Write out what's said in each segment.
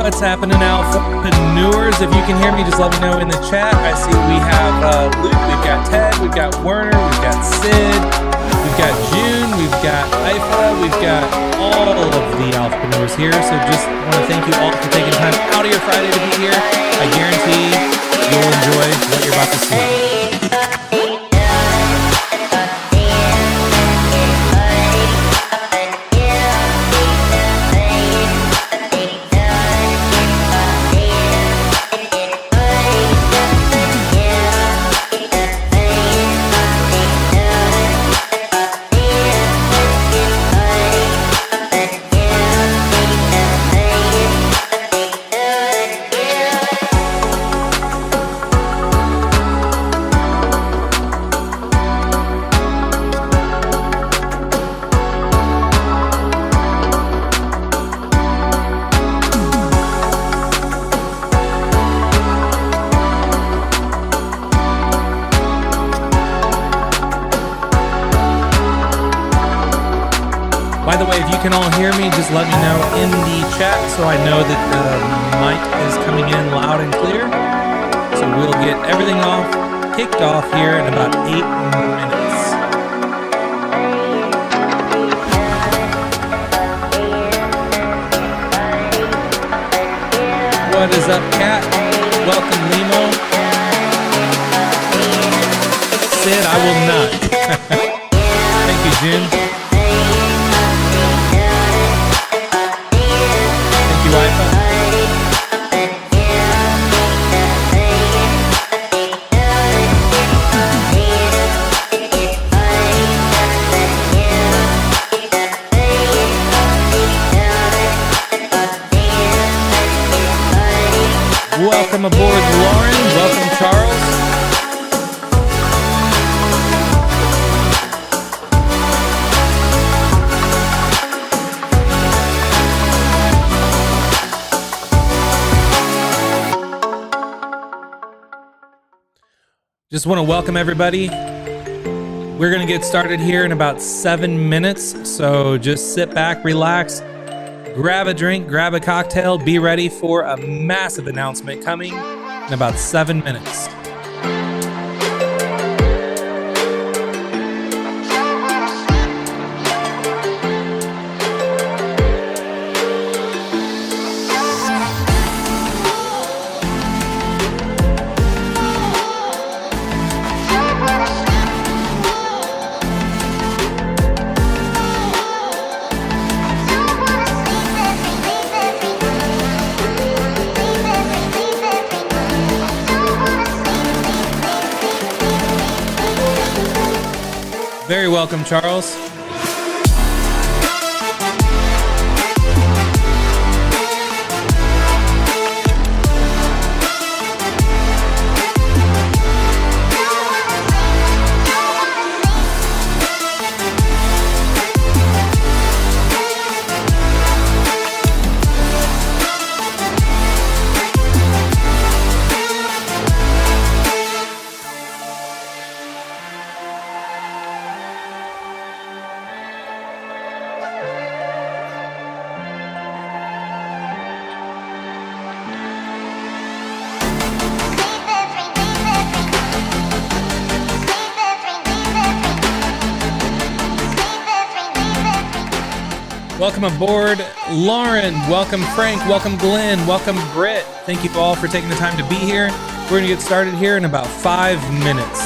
What's happening, Alphapreneurs? If you can hear me, just let me know in the chat. I see we have Luke, we've got Ted, we've got Werner, we've got Sid, we've got June, we've got Ifa, we've got all of the Alphapreneurs here. So just want to thank you all for taking time out of your Friday to be here. I guarantee you'll enjoy what you're about to see. By the way, if you can all hear me, just let me know in the chat so I know that the mic is coming in loud and clear. So we'll get everything kicked off here in about 8 minutes. What is up, Kat? Welcome, Limo. Sid, I will not. Thank you, June. Welcome aboard, Lauren. Welcome, Charles. Just want to welcome everybody. We're going to get started here in about 7 minutes. So just sit back, relax, grab a drink, grab a cocktail, be ready for a massive announcement coming in about 7 minutes. Very welcome, Charles. Welcome aboard, Lauren. Welcome, Frank. Welcome, Glenn. Welcome, Britt. Thank you all for taking the time to be here. We're going to get started here in about 5 minutes.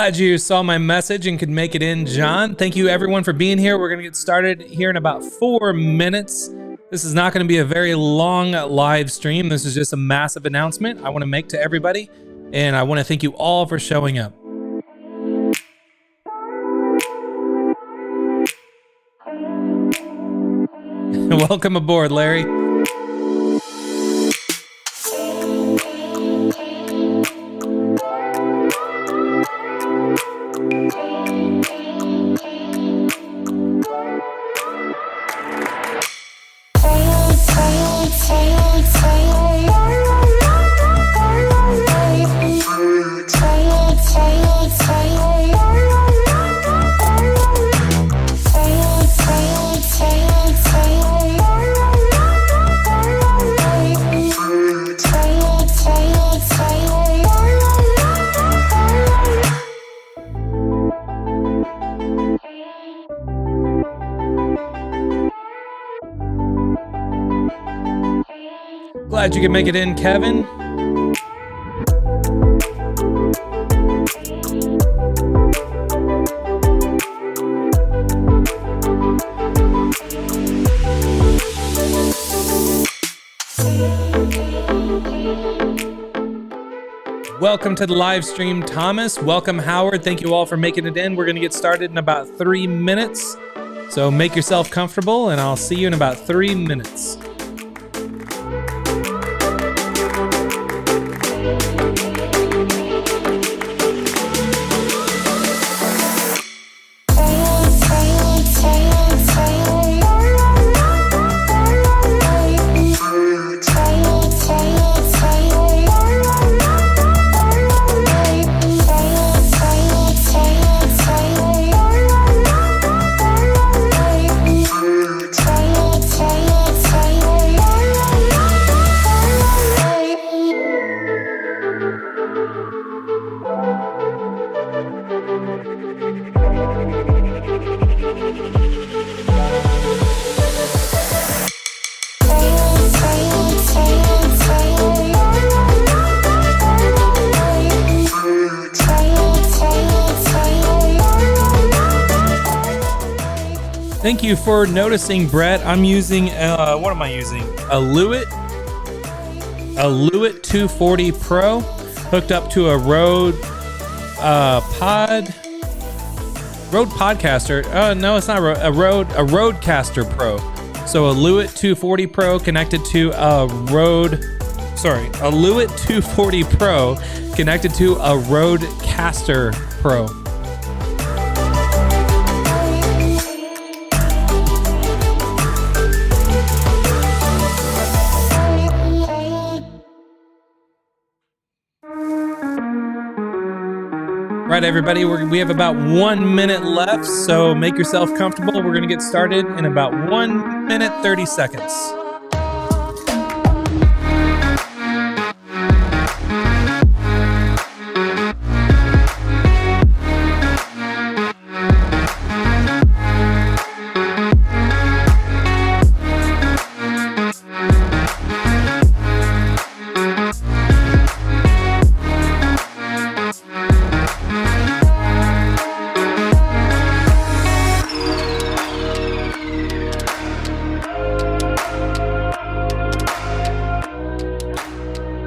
Glad you saw my message and could make it in, John. Thank you, everyone, for being here. We're going to get started here in about 4 minutes. This is not going to be a very long live stream. This is just a massive announcement I want to make to everybody, and I want to thank you all for showing up. Welcome aboard, Larry. Glad you could make it in, Kevin. Welcome to the live stream, Thomas. Welcome, Howard. Thank you all for making it in. We're going to get started in about 3 minutes. So make yourself comfortable, and I'll see you in about 3 minutes. Thank you for noticing, Brett. I'm using, what am I using? A Lewitt 240 Pro hooked up to a Rode Podcaster. No, it's not a Rodecaster Pro. So a Lewitt 240 Pro connected to a Lewitt 240 Pro connected to a Rodecaster Pro. Right, everybody, we have about 1 minute left, so make yourself comfortable. We're going to get started in about 1 minute, 30 seconds.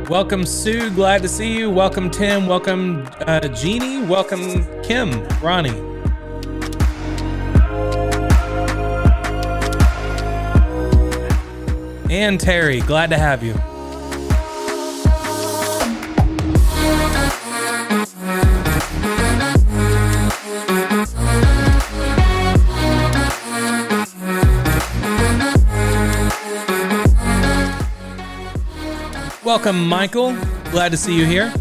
Welcome, Sue. Glad to see you. Welcome, Tim. Welcome, Jeannie. Welcome, Kim, Ronnie. And Terry. Glad to have you. Welcome, Michael. Glad to see you here.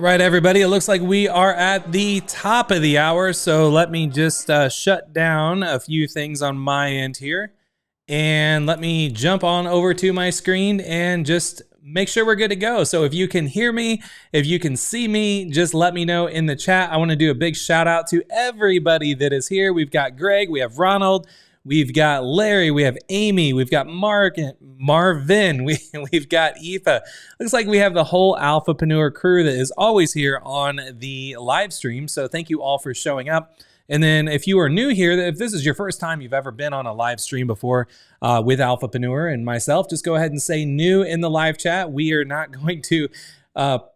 Right, everybody, it looks like we are at the top of the hour, so let me just shut down a few things on my end here, and let me jump on over to my screen and just make sure we're good to go. So if you can hear me, if you can see me, just let me know in the chat. I want to do a big shout out to everybody that is here. We've got Greg, we have Ronald, we've got Larry, we have Amy, we've got Mark, Marvin, we've got Aoife. Looks like we have the whole Alphapreneur crew that is always here on the live stream. So thank you all for showing up. And then if you are new here, if this is your first time you've ever been on a live stream before with Alphapreneur and myself, just go ahead and say new in the live chat. We are not going to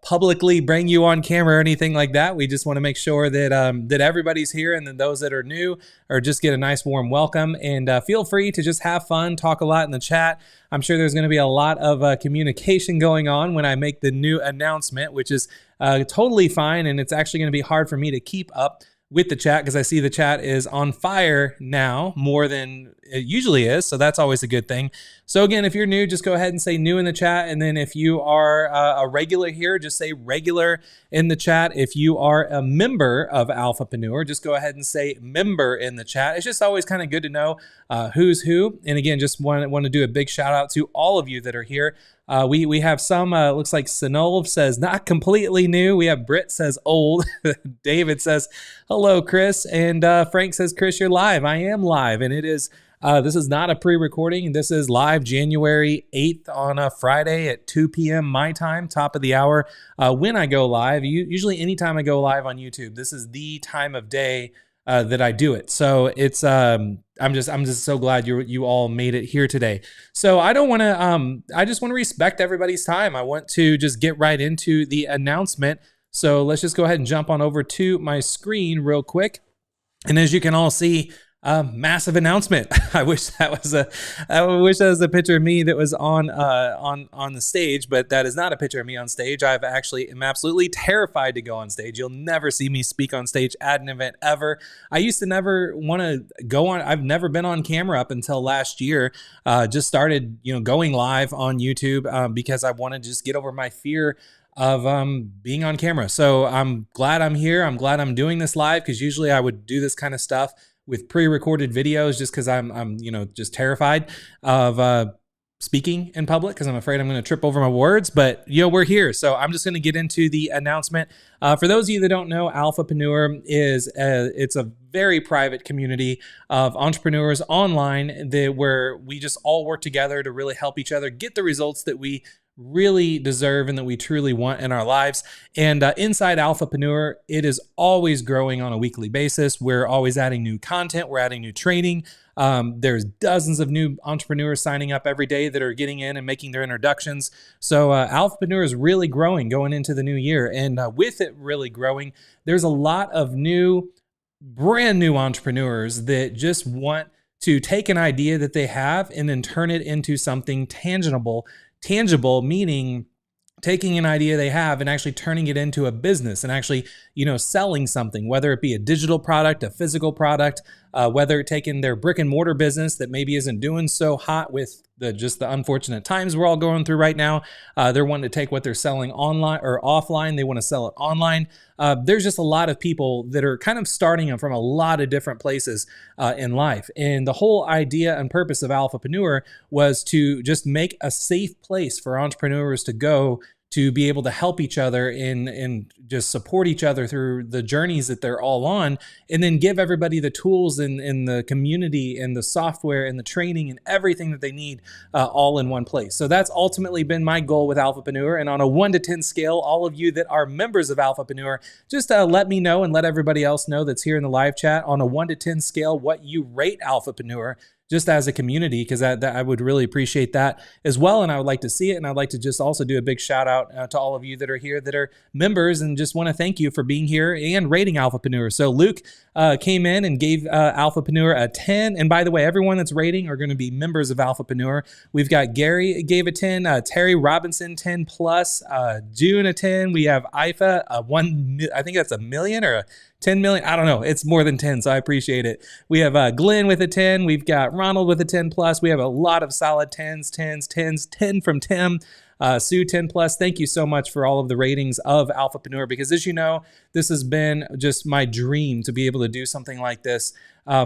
publicly bring you on camera or anything like that. We just want to make sure that that everybody's here, and then those that are new or just get a nice warm welcome. And feel free to just have fun, talk a lot in the chat. I'm sure there's going to be a lot of communication going on when I make the new announcement, which is totally fine, and it's actually going to be hard for me to keep up with the chat because I see the chat is on fire now more than it usually is. So that's always a good thing. So again, if you're new, just go ahead and say new in the chat. And then if you are a regular here, just say regular in the chat. If you are a member of Alphapreneur, just go ahead and say member in the chat. It's just always kind of good to know who's who. And again, just want to do a big shout out to all of you that are here. We have some, looks like Sinolv says not completely new. We have Britt says old. David says, hello, Chris. And Frank says, Chris, you're live. I am live. And it is, this is not a pre-recording. This is live January 8th on a Friday at 2 p.m. my time, top of the hour. When I go live, usually anytime I go live on YouTube, this is the time of day that I do it. So it's I'm just so glad you all made it here today. So I don't want to I just want to respect everybody's time. I want to just get right into the announcement. So let's just go ahead and jump on over to my screen real quick. And as you can all see, massive announcement. I wish that was a picture of me that was on the stage, but that is not a picture of me on stage. I'm absolutely terrified to go on stage. You'll never see me speak on stage at an event ever. I used to never want to go on. I've never been on camera up until last year. Just started, going live on YouTube because I want to just get over my fear of being on camera. So I'm glad I'm here. I'm glad I'm doing this live because usually I would do this kind of stuff with pre-recorded videos just because I'm just terrified of speaking in public because I'm afraid I'm going to trip over my words. But we're here, so I'm just going to get into the announcement. For those of you that don't know, Alphapreneur is it's a very private community of entrepreneurs online where we just all work together to really help each other get the results that we really deserve and that we truly want in our lives. And inside Alphapreneur, it is always growing on a weekly basis. We're always adding new content. We're adding new training. There's dozens of new entrepreneurs signing up every day that are getting in and making their introductions. So Alphapreneur is really growing going into the new year. And with it really growing, there's a lot of brand new entrepreneurs that just want to take an idea that they have and then turn it into something tangible, meaning taking an idea they have and actually turning it into a business and actually, selling something, whether it be a digital product, a physical product, whether taking their brick and mortar business that maybe isn't doing so hot with the unfortunate times we're all going through right now. They're wanting to take what they're selling online or offline. They want to sell it online. There's just a lot of people that are kind of starting from a lot of different places in life. And the whole idea and purpose of Alphapreneur was to just make a safe place for entrepreneurs to go to be able to help each other and just support each other through the journeys that they're all on, and then give everybody the tools and the community and the software and the training and everything that they need all in one place. So that's ultimately been my goal with Alphapreneur. And on a 1 to 10 scale, all of you that are members of Alphapreneur, just let me know and let everybody else know that's here in the live chat on a 1 to 10 scale what you rate Alphapreneur just as a community, because I would really appreciate that as well. And I would like to see it. And I'd like to just also do a big shout out to all of you that are here that are members, and just want to thank you for being here and rating Alphapreneur. So Luke came in and gave Alphapreneur a 10. And by the way, everyone that's rating are going to be members of Alphapreneur. We've got Gary gave a 10, Terry Robinson 10 plus, June a 10. We have Ifa I think that's a million or a 10 million. I don't know. It's more than 10, so I appreciate it. We have Glenn with a 10. We've got Ronald with a 10 plus. We have a lot of solid 10s, 10 from Tim. Sue 10 plus, thank you so much for all of the ratings of Alphapreneur, because as you know, this has been just my dream to be able to do something like this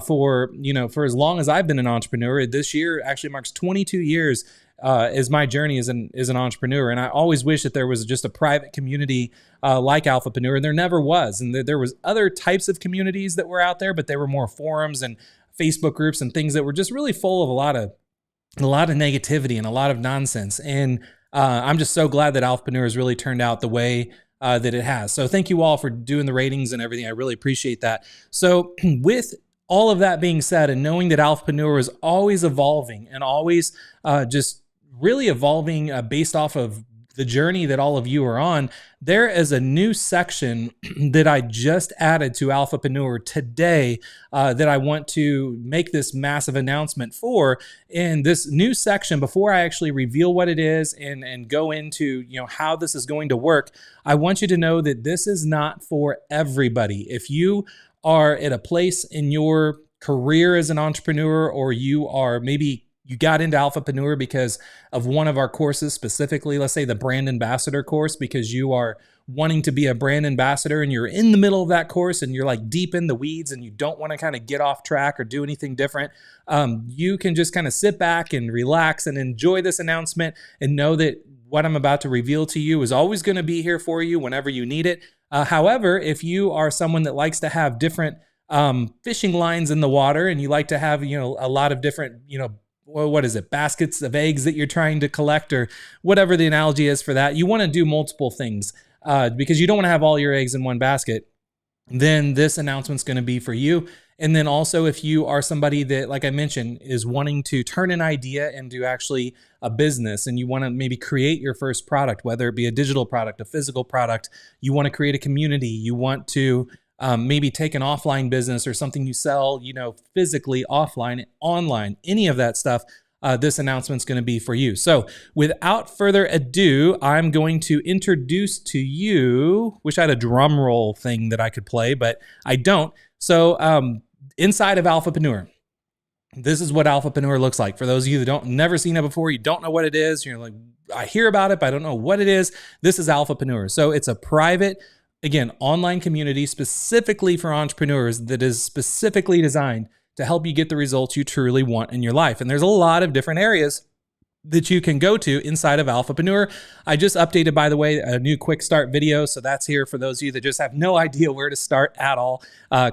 for as long as I've been an entrepreneur. This year actually marks 22 years as my journey as an entrepreneur. And I always wish that there was just a private community like Alphapreneur, and there never was. And there was other types of communities that were out there, but they were more forums and Facebook groups and things that were just really full of a lot of negativity and a lot of nonsense. And I'm just so glad that Alphapreneur has really turned out the way that it has. So thank you all for doing the ratings and everything. I really appreciate that. So with all of that being said, and knowing that Alphapreneur is always evolving and always just really evolving based off of the journey that all of you are on, there is a new section that I just added to Alphapreneur today that I want to make this massive announcement for. In this new section, before I actually reveal what it is and go into how this is going to work, I want you to know that this is not for everybody. If you are at a place in your career as an entrepreneur, or maybe you got into Alphapreneur because of one of our courses, specifically, let's say the brand ambassador course, because you are wanting to be a brand ambassador and you're in the middle of that course and you're like deep in the weeds and you don't want to kind of get off track or do anything different, you can just kind of sit back and relax and enjoy this announcement and know that what I'm about to reveal to you is always going to be here for you whenever you need it. However, if you are someone that likes to have different fishing lines in the water, and you like to have, a lot of different, what is it, baskets of eggs that you're trying to collect, or whatever the analogy is for that, you want to do multiple things because you don't want to have all your eggs in one basket, then this announcement's going to be for you. And then also, if you are somebody that, like I mentioned, is wanting to turn an idea into actually a business, and you want to maybe create your first product, whether it be a digital product, a physical product, you want to create a community, you want to maybe take an offline business or something you sell, physically, offline, online, any of that stuff, this announcement's going to be for you. So without further ado, I'm going to introduce to you, wish I had a drum roll thing that I could play, but I don't. So inside of Alphapreneur, this is what Alphapreneur looks like. For those of you that never seen it before, you don't know what it is, you're like, I hear about it, but I don't know what it is. This is Alphapreneur. So it's a private, again, online community specifically for entrepreneurs that is specifically designed to help you get the results you truly want in your life. And there's a lot of different areas that you can go to inside of Alphapreneur. I just updated, by the way, a new quick start video. So that's here for those of you that just have no idea where to start at all.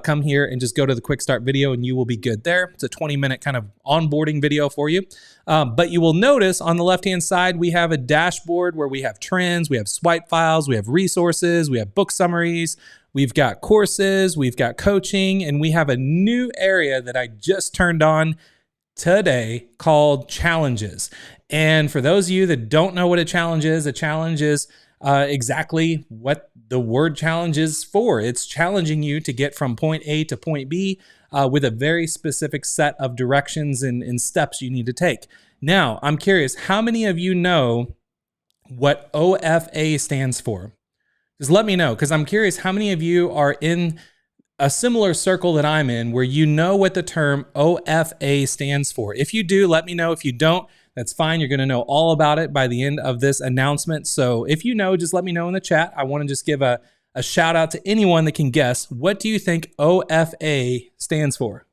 Come here and just go to the quick start video and you will be good there. It's a 20-minute kind of onboarding video for you. But you will notice on the left-hand side, we have a dashboard where we have trends, we have swipe files, we have resources, we have book summaries, we've got courses, we've got coaching, and we have a new area that I just turned on today called challenges. And for those of you that don't know what a challenge is exactly what the word challenge is for. It's challenging you to get from point A to point B with a very specific set of directions and steps you need to take. Now, I'm curious, how many of you know what OFA stands for? Just let me know, because I'm curious how many of you are in a similar circle that I'm in where you know what the term OFA stands for. If you do, let me know. If you don't, that's fine. You're going to know all about it by the end of this announcement. So if you know, just let me know in the chat. I want to just give a shout out to anyone that can guess. What do you think OFA stands for?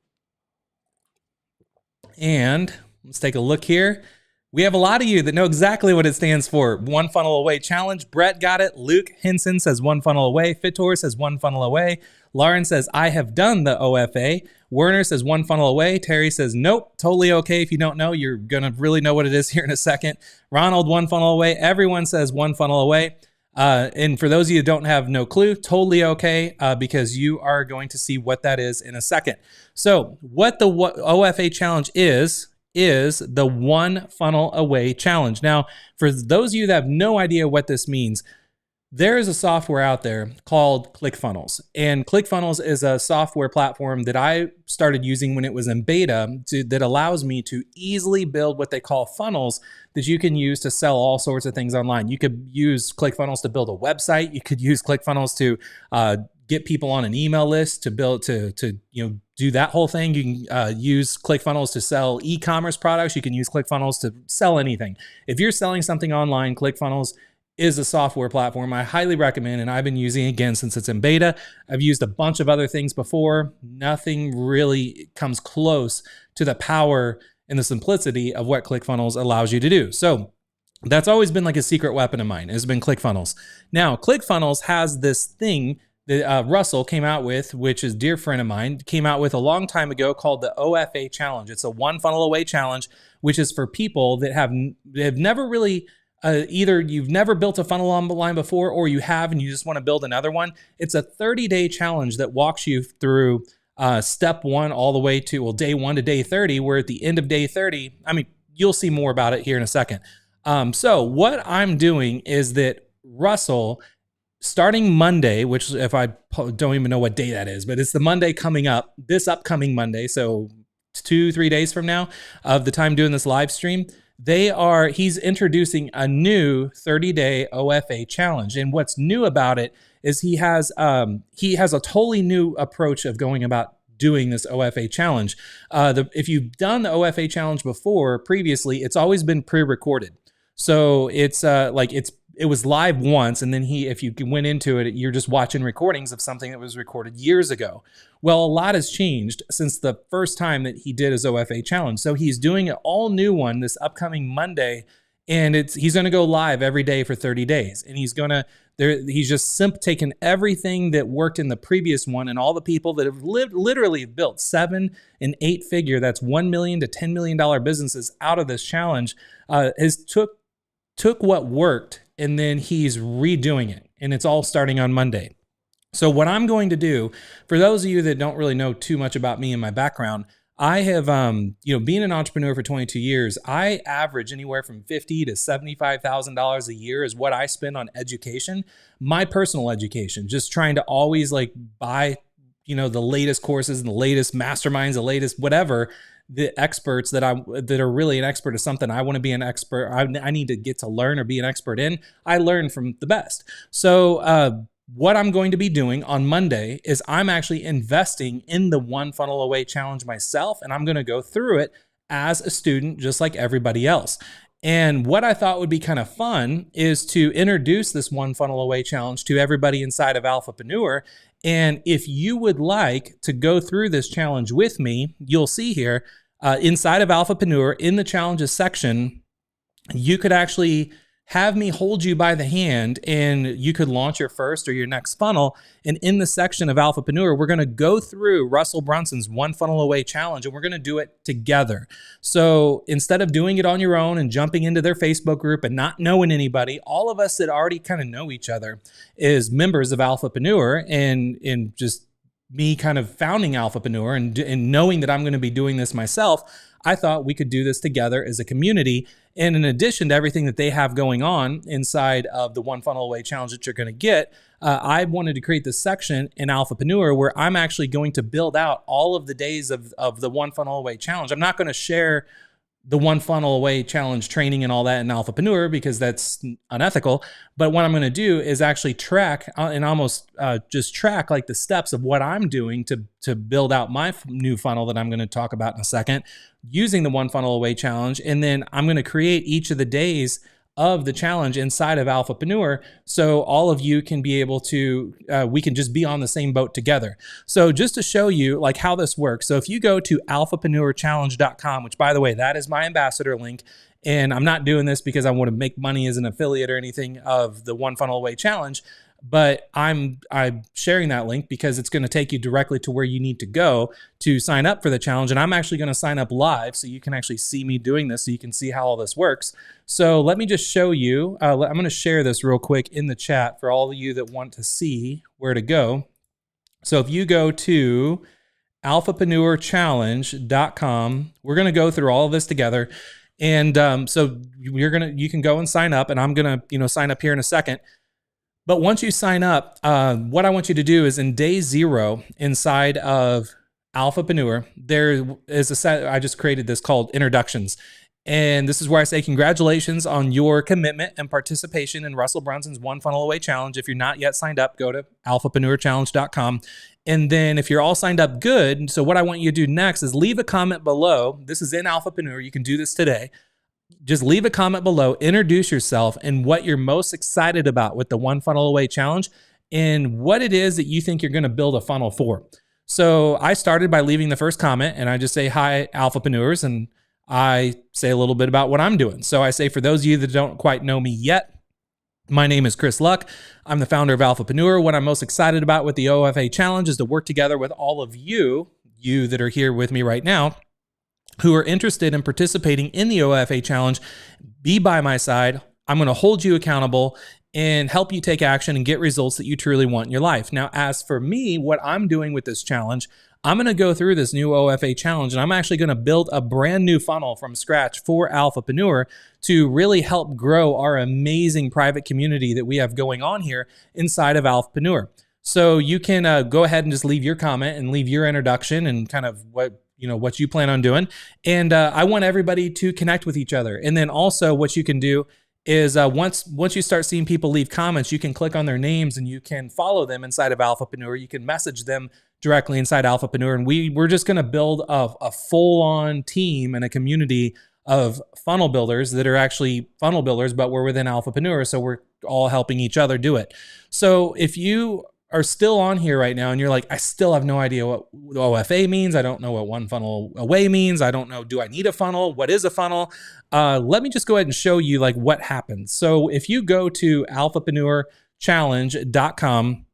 And let's take a look here. We have a lot of you that know exactly what it stands for. One Funnel Away Challenge. Brett got it. Luke Henson says One Funnel Away. Fitor says One Funnel Away. Lauren says, I have done the OFA. Werner says One Funnel Away. Terry says, nope, totally okay. If you don't know, you're going to really know what it is here in a second. Ronald, One Funnel Away. Everyone says One Funnel Away. And for those of you who don't have no clue, totally okay, because you are going to see what that is in a second. So what the OFA challenge is the One Funnel Away Challenge. Now, for those of you that have no idea what this means, there is a software out there called ClickFunnels. And ClickFunnels is a software platform that I started using when it was in beta that allows me to easily build what they call funnels that you can use to sell all sorts of things online. You could use ClickFunnels to build a website. You could use ClickFunnels to get people on an email list, to build to do that whole thing. You can use ClickFunnels to sell e-commerce products. You can use ClickFunnels to sell anything. If you're selling something online, ClickFunnels is a software platform I highly recommend, and I've been using it again since it's in beta. I've used a bunch of other things before. Nothing really comes close to the power and the simplicity of what ClickFunnels allows you to do. So that's always been like a secret weapon of mine, has been ClickFunnels. Now, ClickFunnels has this thing that Russell came out with, which is a dear friend of mine, came out with a long time ago called the OFA Challenge. It's a one funnel away challenge, which is for people that have never really, either you've never built a funnel online before, or you have and you just want to build another one. It's a 30-day challenge that walks you through step one all the way to, well, day 1 to day 30, where at the end of day 30, I mean, you'll see more about it here in a second. So what I'm doing is that Russell, starting Monday, which if I don't even know what day that is, but it's the Monday coming up, this upcoming Monday, so 2-3 days from now of the time doing this live stream, he's introducing a new 30-day OFA challenge. And what's new about it is he has a totally new approach of going about doing this OFA challenge. If you've done the OFA challenge before, previously, it's always been pre-recorded. So it was live once, and then if you went into it, you're just watching recordings of something that was recorded years ago. Well, a lot has changed since the first time that he did his OFA challenge. So he's doing an all new one this upcoming Monday, and he's going to go live every day for 30 days. And he's just taken everything that worked in the previous one, and all the people that have literally built 7 and 8 figure, that's $1 million to $10 million businesses out of this challenge, took what worked, and then he's redoing it, and it's all starting on Monday. So what I'm going to do, for those of you that don't really know too much about me and my background, I have, being an entrepreneur for 22 years, I average anywhere from $50,000 to $75,000 a year is what I spend on education, my personal education, just trying to always buy, the latest courses and the latest masterminds, the latest whatever. The experts that are really an expert of something I want to be an expert, I need to get to learn or be an expert in, I learn from the best. So what I'm going to be doing on Monday is I'm actually investing in the One Funnel Away Challenge myself, and I'm going to go through it as a student just like everybody else. And what I thought would be kind of fun is to introduce this One Funnel Away Challenge to everybody inside of Alphapreneur. And if you would like to go through this challenge with me, you'll see here inside of Alphapreneur in the challenges section, you could actually have me hold you by the hand, and you could launch your first or your next funnel. And in the section of Alphapreneur, we're going to go through Russell Brunson's One Funnel Away Challenge, and we're going to do it together. So instead of doing it on your own and jumping into their Facebook group and not knowing anybody, all of us that already kind of know each other is members of Alphapreneur, and just me kind of founding Alphapreneur and knowing that I'm going to be doing this myself, I thought we could do this together as a community. And in addition to everything that they have going on inside of the One Funnel Away Challenge that you're going to get, I wanted to create this section in Alphapreneur where I'm actually going to build out all of the days of the One Funnel Away Challenge. I'm not going to share the One Funnel Away Challenge training and all that in Alphapreneur because that's unethical. But what I'm going to do is actually track and almost just track like the steps of what I'm doing to build out my new funnel that I'm going to talk about in a second using the One Funnel Away Challenge. And then I'm going to create each of the days of the challenge inside of Alphapreneur, so all of you can be able to, we can just be on the same boat together. So just to show you like how this works. So if you go to alphapreneurchallenge.com, which by the way, that is my ambassador link, and I'm not doing this because I want to make money as an affiliate or anything of the One Funnel Away Challenge, but I'm sharing that link because it's going to take you directly to where you need to go to sign up for the challenge. And I'm actually going to sign up live so you can actually see me doing this, so you can see how all this works. So let me just show you. I'm going to share this real quick in the chat for all of you that want to see where to go. So if you go to alphapreneurchallenge.com, we're going to go through all of this together. And so you can go and sign up, and I'm going to sign up here in a second. But once you sign up, what I want you to do is in day 0 inside of Alphapreneur, there is a set, I just created this called introductions. And this is where I say congratulations on your commitment and participation in Russell Brunson's One Funnel Away Challenge. If you're not yet signed up, go to alphapreneurchallenge.com. And then if you're all signed up, good. So what I want you to do next is leave a comment below. This is in Alphapreneur. You can do this today. Just leave a comment below, introduce yourself and what you're most excited about with the One Funnel Away Challenge and what it is that you think you're going to build a funnel for. So I started by leaving the first comment and I just say, hi, Alphapreneurs, and I say a little bit about what I'm doing. So I say, for those of you that don't quite know me yet, my name is Chris Luck. I'm the founder of Alphapreneur. What I'm most excited about with the OFA Challenge is to work together with all of you that are here with me right now, who are interested in participating in the OFA Challenge. Be by my side. I'm going to hold you accountable and help you take action and get results that you truly want in your life. Now, as for me, what I'm doing with this challenge, I'm going to go through this new OFA challenge and I'm actually going to build a brand new funnel from scratch for Alphapreneur to really help grow our amazing private community that we have going on here inside of Alphapreneur. So you can go ahead and just leave your comment and leave your introduction and kind of what you plan on doing. And I want everybody to connect with each other. And then also what you can do is once you start seeing people leave comments, you can click on their names and you can follow them inside of Alphapreneur. You can message them directly inside Alphapreneur. And we're just going to build a full-on team and a community of funnel builders that are actually funnel builders, but we're within Alphapreneur. So we're all helping each other do it. So if you are still on here right now and you're like, I still have no idea what OFA means. I don't know what One Funnel Away means. I don't know, do I need a funnel? What is a funnel? Let me just go ahead and show you like what happens. So if you go to alphapreneurchallenge.com,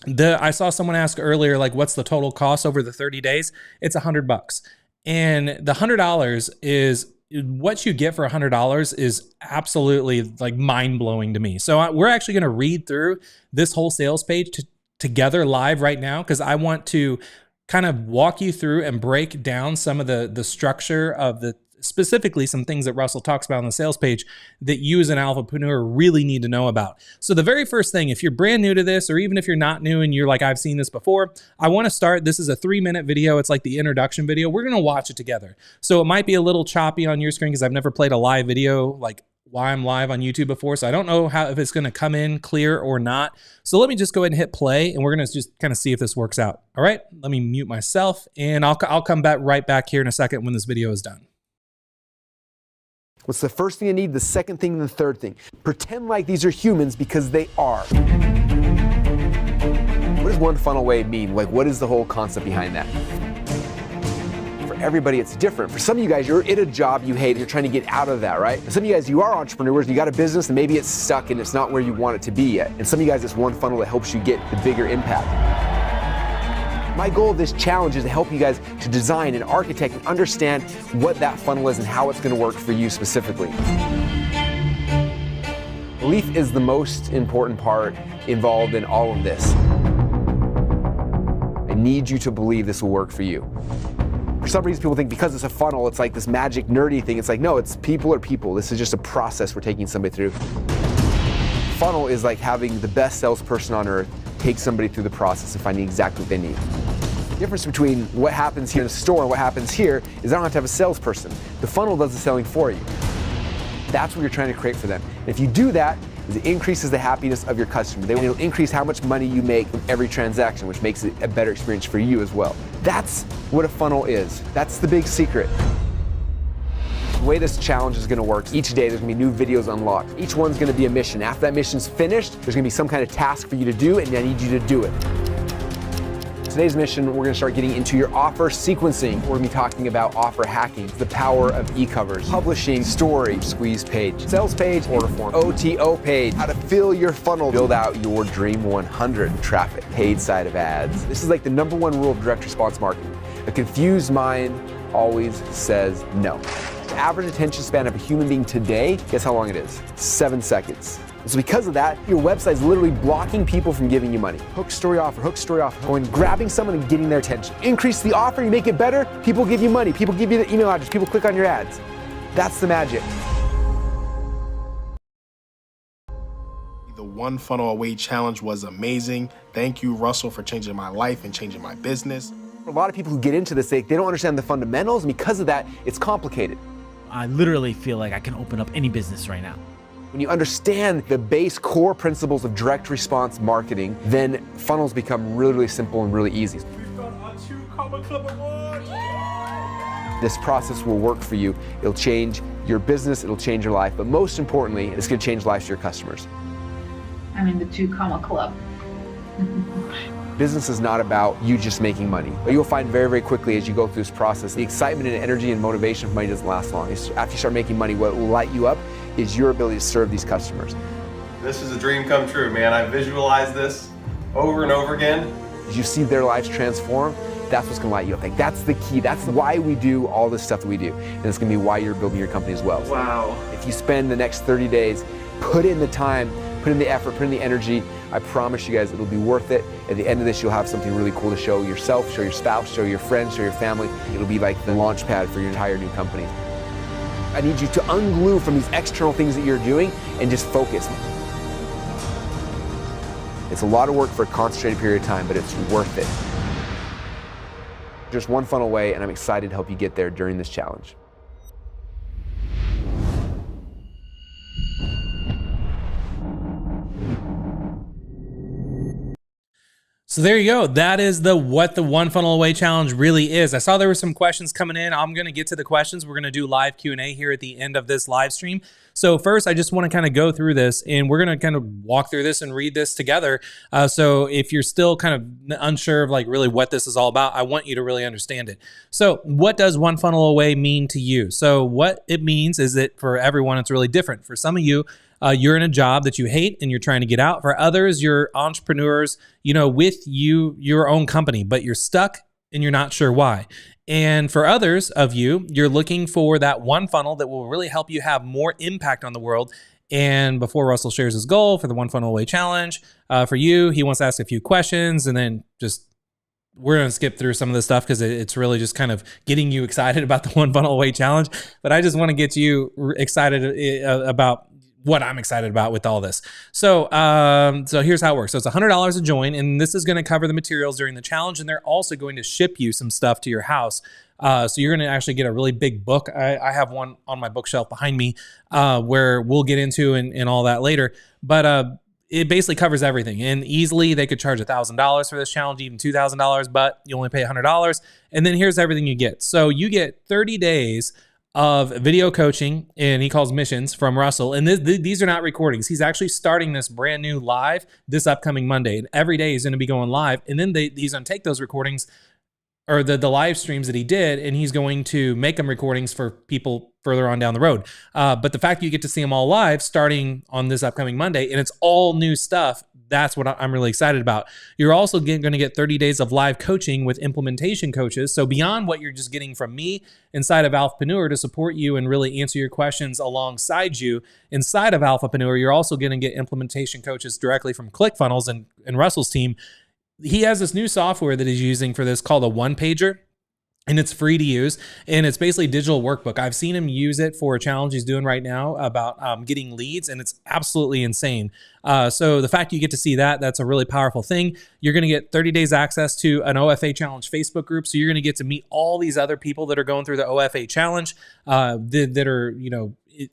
I saw someone ask earlier, like, what's the total cost over the 30 days? It's $100. And the $100 is what you get for $100 is absolutely like mind-blowing to me. So we're actually going to read through this whole sales page together live right now, because I want to kind of walk you through and break down some of the structure of specifically some things that Russell talks about on the sales page that you as an Alphapreneur really need to know about. So the very first thing, if you're brand new to this, or even if you're not new and you're like, I've seen this before, I want to start. This is a 3-minute video. It's like the introduction video. We're going to watch it together. So it might be a little choppy on your screen because I've never played a live video like why I'm live on YouTube before. So I don't know if it's going to come in clear or not. So let me just go ahead and hit play and we're going to just kind of see if this works out. All right, let me mute myself and I'll come back right back here in a second when this video is done. What's the first thing you need, the second thing, and the third thing? Pretend like these are humans because they are. What does One Funnel Away mean? Like, what is the whole concept behind that? For everybody, it's different. For some of you guys, you're in a job you hate and you're trying to get out of that, right? And some of you guys, you are entrepreneurs and you got a business and maybe it's stuck and it's not where you want it to be yet. And some of you guys, it's one funnel that helps you get the bigger impact. My goal of this challenge is to help you guys to design and architect and understand what that funnel is and how it's going to work for you specifically. Belief is the most important part involved in all of this. I need you to believe this will work for you. For some reason, people think because it's a funnel, it's like this magic nerdy thing. It's like, no, it's people are people. This is just a process we're taking somebody through. Funnel is like having the best salesperson on earth take somebody through the process and finding exactly what they need. The difference between what happens here in the store and what happens here is I don't have to have a salesperson. The funnel does the selling for you. That's what you're trying to create for them. And if you do that, it increases the happiness of your customer. It'll increase how much money you make from every transaction, which makes it a better experience for you as well. That's what a funnel is. That's the big secret. The way this challenge is going to work, each day there's going to be new videos unlocked. Each one's going to be a mission. After that mission's finished, there's going to be some kind of task for you to do, and I need you to do it. Today's mission, we're going to start getting into your offer sequencing. We're going to be talking about offer hacking, the power of e-covers, publishing, story, squeeze page, sales page, order form, OTO page, how to fill your funnel, build out your dream 100 traffic, paid side of ads. This is like the #1 rule of direct response marketing. A confused mind always says no. The average attention span of a human being today, guess how long it is? 7 seconds. So because of that, your website is literally blocking people from giving you money. Hook, story, offer, going grabbing someone and getting their attention. Increase the offer, you make it better, people give you money, people give you the email address, people click on your ads. That's the magic. The One Funnel Away Challenge was amazing. Thank you, Russell, for changing my life and changing my business. A lot of people who get into this, they don't understand the fundamentals, and because of that, it's complicated. I literally feel like I can open up any business right now. When you understand the base core principles of direct response marketing, then funnels become really, really simple and really easy. We've done our 2 Comma Club Awards. This process will work for you. It'll change your business, it'll change your life, but most importantly, it's gonna change lives to your customers. I'm in the 2 Comma Club. Business is not about you just making money. But you'll find very, very quickly as you go through this process, the excitement and energy and motivation for money doesn't last long. After you start making money, what will light you up is your ability to serve these customers. This is a dream come true, man. I visualized this over and over again. As you see their lives transform, that's what's gonna light you up. Like, that's the key. That's why we do all this stuff that we do. And it's gonna be why you're building your company as well. Wow. If you spend the next 30 days, put in the time, put in the effort, put in the energy, I promise you guys it'll be worth it. At the end of this, you'll have something really cool to show yourself, show your spouse, show your friends, show your family. It'll be like the launch pad for your entire new company. I need you to unglue from these external things that you're doing and just focus. It's a lot of work for a concentrated period of time, but it's worth it. Just one funnel away, and I'm excited to help you get there during this challenge. So there you go. That is what the 1 funnel away challenge really is. I saw there were some questions coming in. I'm going to get to the questions. We're going to do live Q&A here at the end of this live stream. So first, I just want to kind of go through this, and we're going to kind of walk through this and read this together. So if you're still kind of unsure of like really what this is all about, I want you to really understand it. So what does 1 funnel away mean to you? So what it means is that for everyone, it's really different. For some of you, you're in a job that you hate and you're trying to get out. For others, you're entrepreneurs, with your own company, but you're stuck and you're not sure why. And for others of you, you're looking for that 1 funnel that will really help you have more impact on the world. And before Russell shares his goal for the 1 funnel away challenge, for you, he wants to ask a few questions, and then we're going to skip through some of this stuff because it's really just kind of getting you excited about the 1 funnel away challenge. But I just want to get you excited about what I'm excited about with all this. So here's how it works. So it's $100 to join, and this is going to cover the materials during the challenge, and they're also going to ship you some stuff to your house. So you're going to actually get a really big book. I have one on my bookshelf behind me where we'll get into and all that later. But it basically covers everything. And easily they could charge $1,000 for this challenge, even $2,000, but you only pay $100. And then here's everything you get. So you get 30 days of video coaching, and he calls missions from Russell. And these are not recordings. He's actually starting this brand new live this upcoming Monday. And every day he's going to be going live. And then he's going to take those recordings or the live streams that he did, and he's going to make them recordings for people further on down the road. But the fact that you get to see them all live starting on this upcoming Monday, and it's all new stuff, that's what I'm really excited about. You're also going to get 30 days of live coaching with implementation coaches. So beyond what you're just getting from me inside of Alphapreneur to support you and really answer your questions alongside you inside of Alphapreneur, you're also going to get implementation coaches directly from ClickFunnels and Russell's team. He has this new software that he's using for this called a one-pager. And it's free to use, and it's basically a digital workbook. I've seen him use it for a challenge he's doing right now about getting leads, and it's absolutely insane. So the fact you get to see that's a really powerful thing. You're going to get 30 days access to an OFA Challenge Facebook group, so you're going to get to meet all these other people that are going through the OFA Challenge that are,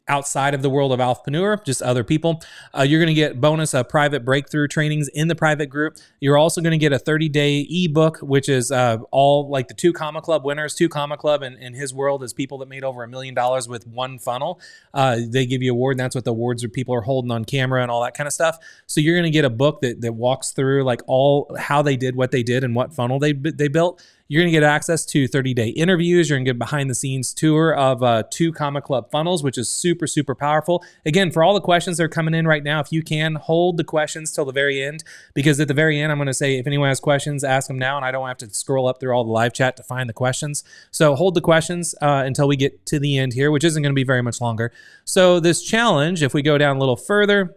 outside of the world of Alphapreneur, just other people. You're going to get bonus private breakthrough trainings in the private group. You're also going to get a 30-day ebook, which is all like the 2 Comma Club winners. 2 Comma Club in his world is people that made over $1 million with 1 funnel. They give you an award, and that's what the awards are people are holding on camera and all that kind of stuff. So you're going to get a book that walks through like all how they did what they did and what funnel they built. You're going to get access to 30-day interviews. You're going to get behind-the-scenes tour of 2 Comma Club funnels, which is super, super powerful. Again, for all the questions that are coming in right now, if you can, hold the questions till the very end, because at the very end, I'm going to say, if anyone has questions, ask them now, and I don't have to scroll up through all the live chat to find the questions. So hold the questions until we get to the end here, which isn't going to be very much longer. So this challenge, if we go down a little further,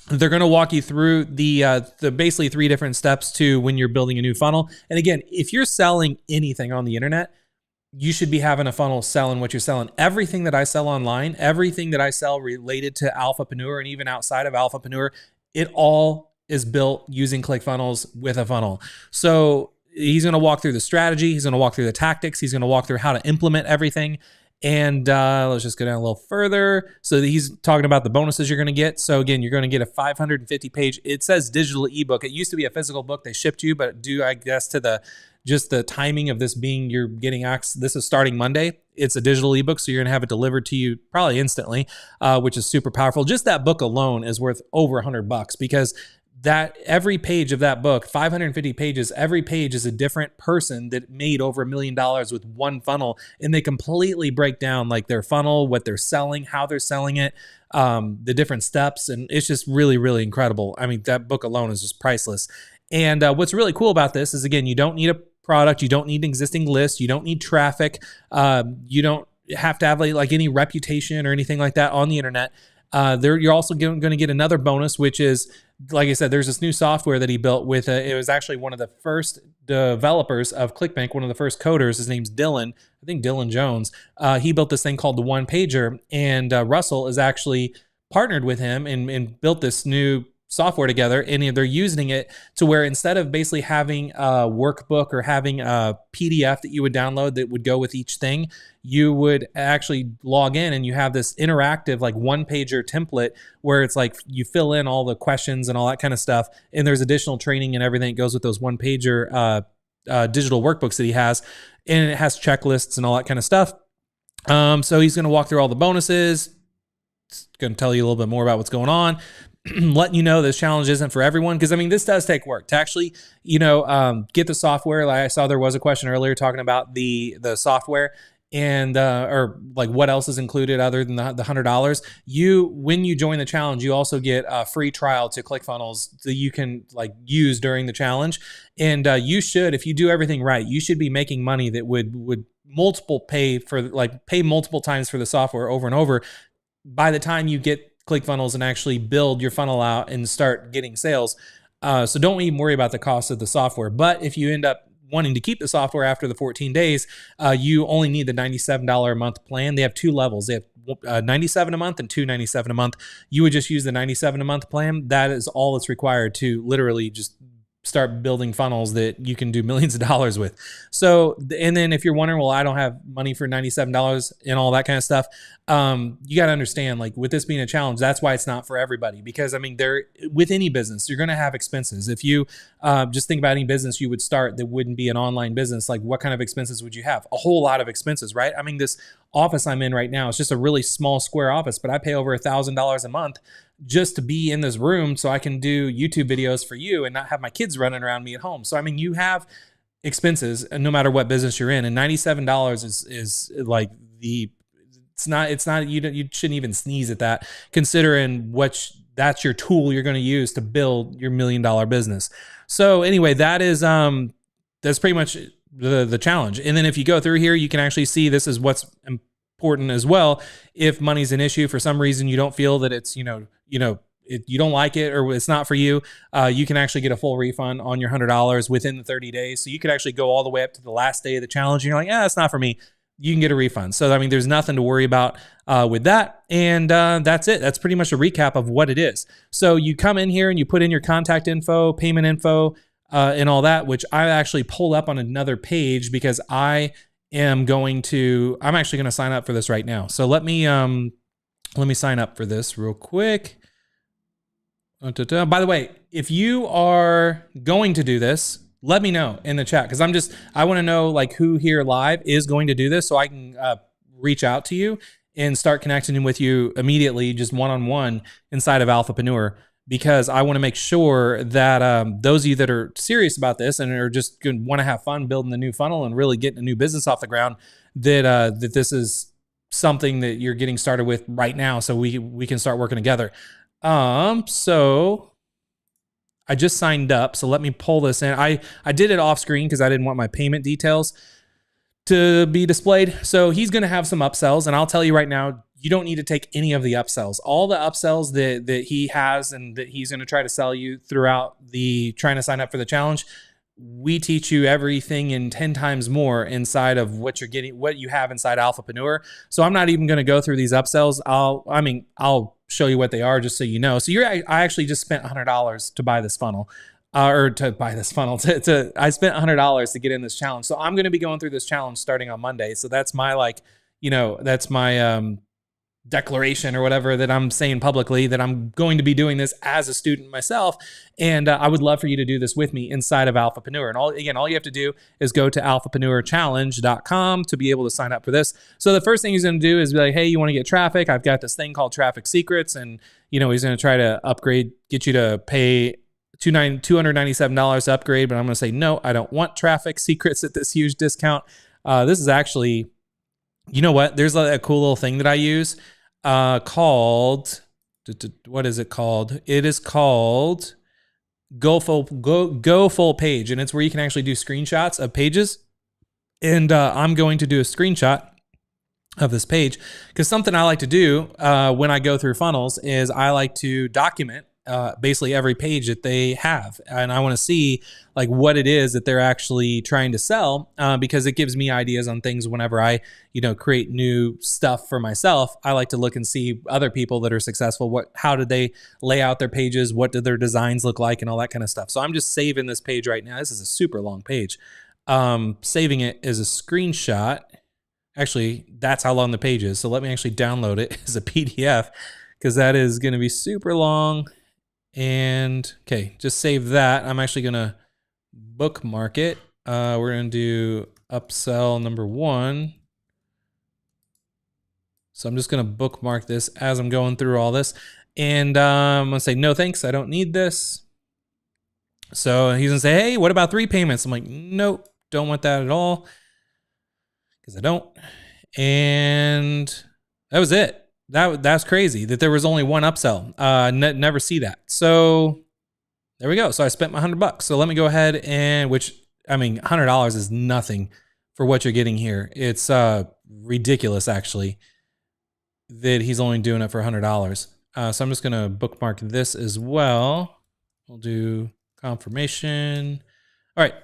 they're going to walk you through the basically 3 different steps to when you're building a new funnel. And again, if you're selling anything on the internet, you should be having a funnel selling what you're selling. Everything that I sell online, everything that I sell related to Alphapreneur and even outside of Alphapreneur, it all is built using ClickFunnels with a funnel. So he's going to walk through the strategy. He's going to walk through the tactics. He's going to walk through how to implement everything. And let's just go down a little further. So he's talking about the bonuses you're going to get. So again, you're going to get a 550 page, it says digital ebook. It used to be a physical book they shipped you, but due, I guess, to the timing of this being, you're getting access, this is starting Monday. It's a digital ebook, so you're going to have it delivered to you probably instantly, which is super powerful. Just that book alone is worth over $100 because that every page of that book, 550 pages, every page is a different person that made over $1 million with one funnel, and they completely break down like their funnel, what they're selling, how they're selling it, the different steps, and it's just really, really incredible. I mean, that book alone is just priceless. And what's really cool about this is, again, you don't need a product, you don't need an existing list, you don't need traffic, you don't have to have like any reputation or anything like that on the internet. You're also going to get another bonus, which is, like I said, there's this new software that he built with, it was actually one of the first developers of ClickBank, one of the first coders. His name's Dylan, I think Dylan Jones. He built this thing called the One Pager, and Russell is actually partnered with him and built this new software together, and they're using it to where instead of basically having a workbook or having a PDF that you would download that would go with each thing, you would actually log in and you have this interactive like one pager template where it's like you fill in all the questions and all that kind of stuff, and there's additional training and everything that goes with those one pager digital workbooks that he has, and it has checklists and all that kind of stuff. So he's going to walk through all the bonuses. It's going to tell you a little bit more about what's going on. Letting you know this challenge isn't for everyone, because I mean, this does take work to actually, get the software. Like I saw there was a question earlier talking about the software and or like what else is included other than the $100. When you join the challenge, you also get a free trial to ClickFunnels that you can like use during the challenge. And you should, if you do everything right, you should be making money that would pay multiple times for the software over and over by the time you get ClickFunnels and actually build your funnel out and start getting sales. So don't even worry about the cost of the software. But if you end up wanting to keep the software after the 14 days, you only need the $97 a month plan. They have two levels. They have $97 a month and $297 a month. You would just use the $97 a month plan. That is all that's required to literally just start building funnels that you can do millions of dollars with. So, and then if you're wondering, well, I don't have money for $97 and all that kind of stuff. You got to understand, like with this being a challenge, that's why it's not for everybody. Because I mean, with any business, you're going to have expenses. If you just think about any business you would start that wouldn't be an online business, like what kind of expenses would you have? A whole lot of expenses, right? I mean, this office I'm in right now is just a really small square office, but I pay over $1,000 a month just to be in this room so I can do YouTube videos for you and not have my kids running around me at home. So, I mean, you have expenses no matter what business you're in, and $97 is like it's not, you shouldn't even sneeze at that, considering that's your tool you're going to use to build your $1 million business. So anyway, that's pretty much the challenge. And then if you go through here, you can actually see this is what's important as well. If money's an issue for some reason, you don't feel that it's, you don't like it or it's not for you, you can actually get a full refund on your $100 within the 30 days. So you could actually go all the way up to the last day of the challenge and you're like, it's not for me. You can get a refund. So, I mean, there's nothing to worry about with that. And that's it. That's pretty much a recap of what it is. So you come in here and you put in your contact info, payment info, and all that, which I actually pulled up on another page because I'm actually going to sign up for this right now. So let me sign up for this real quick. By the way, if you are going to do this, let me know in the chat, because I want to know like who here live is going to do this so I can reach out to you and start connecting with you immediately, just one-on-one inside of Alphapreneur, because I want to make sure that those of you that are serious about this and are just going to want to have fun building the new funnel and really getting a new business off the ground, that this is something that you're getting started with right now, so we can start working together. So I just signed up, so let me pull this in. I did it off screen because I didn't want my payment details to be displayed. So he's going to have some upsells, and I'll tell you right now, you don't need to take any of the upsells. All the upsells that he has and that he's going to try to sell you throughout the trying to sign up for the challenge, we teach you everything in 10 times more inside of what you're getting, what you have inside Alphapreneur. So I'm not even going to go through these upsells. I'll show you what they are just so you know. So I actually just spent $100 to buy this funnel. I spent $100 to get in this challenge. So I'm going to be going through this challenge starting on Monday. So that's my that's my declaration or whatever that I'm saying publicly, that I'm going to be doing this as a student myself. And I would love for you to do this with me inside of Alphapreneur. And all you have to do is go to alphapreneurchallenge.com to be able to sign up for this. So the first thing he's going to do is be like, hey, you want to get traffic? I've got this thing called Traffic Secrets. And, he's going to try to get you to pay $297 to upgrade. But I'm going to say, no, I don't want Traffic Secrets at this huge discount. This is actually, you know what? There's a cool little thing that I use called, what is it called? It is called Go Full Page, and it's where you can actually do screenshots of pages. And I'm going to do a screenshot of this page because something I like to do when I go through funnels is I like to document basically every page that they have, and I want to see like what it is that they're actually trying to sell, because it gives me ideas on things whenever I create new stuff for myself. I like to look and see other people that are successful, how did they lay out their pages, what did their designs look like, and all that kind of stuff. So I'm just saving this page right now. This is a super long page. Saving it as a screenshot. Actually, that's how long the page is, so let me actually download it as a PDF, because that is going to be super long. And okay, just save that. I'm actually going to bookmark it. We're going to do upsell number 1. So I'm just going to bookmark this as I'm going through all this. And I'm going to say, no, thanks. I don't need this. So he's going to say, hey, what about 3 payments? I'm like, nope, don't want that at all, because I don't. And that was it. That's crazy that there was only one upsell. Never see that. So there we go. So I spent my $100. So let me go ahead and, $100 is nothing for what you're getting here. It's ridiculous actually that he's only doing it for $100. So I'm just going to bookmark this as well. We'll do confirmation. All right.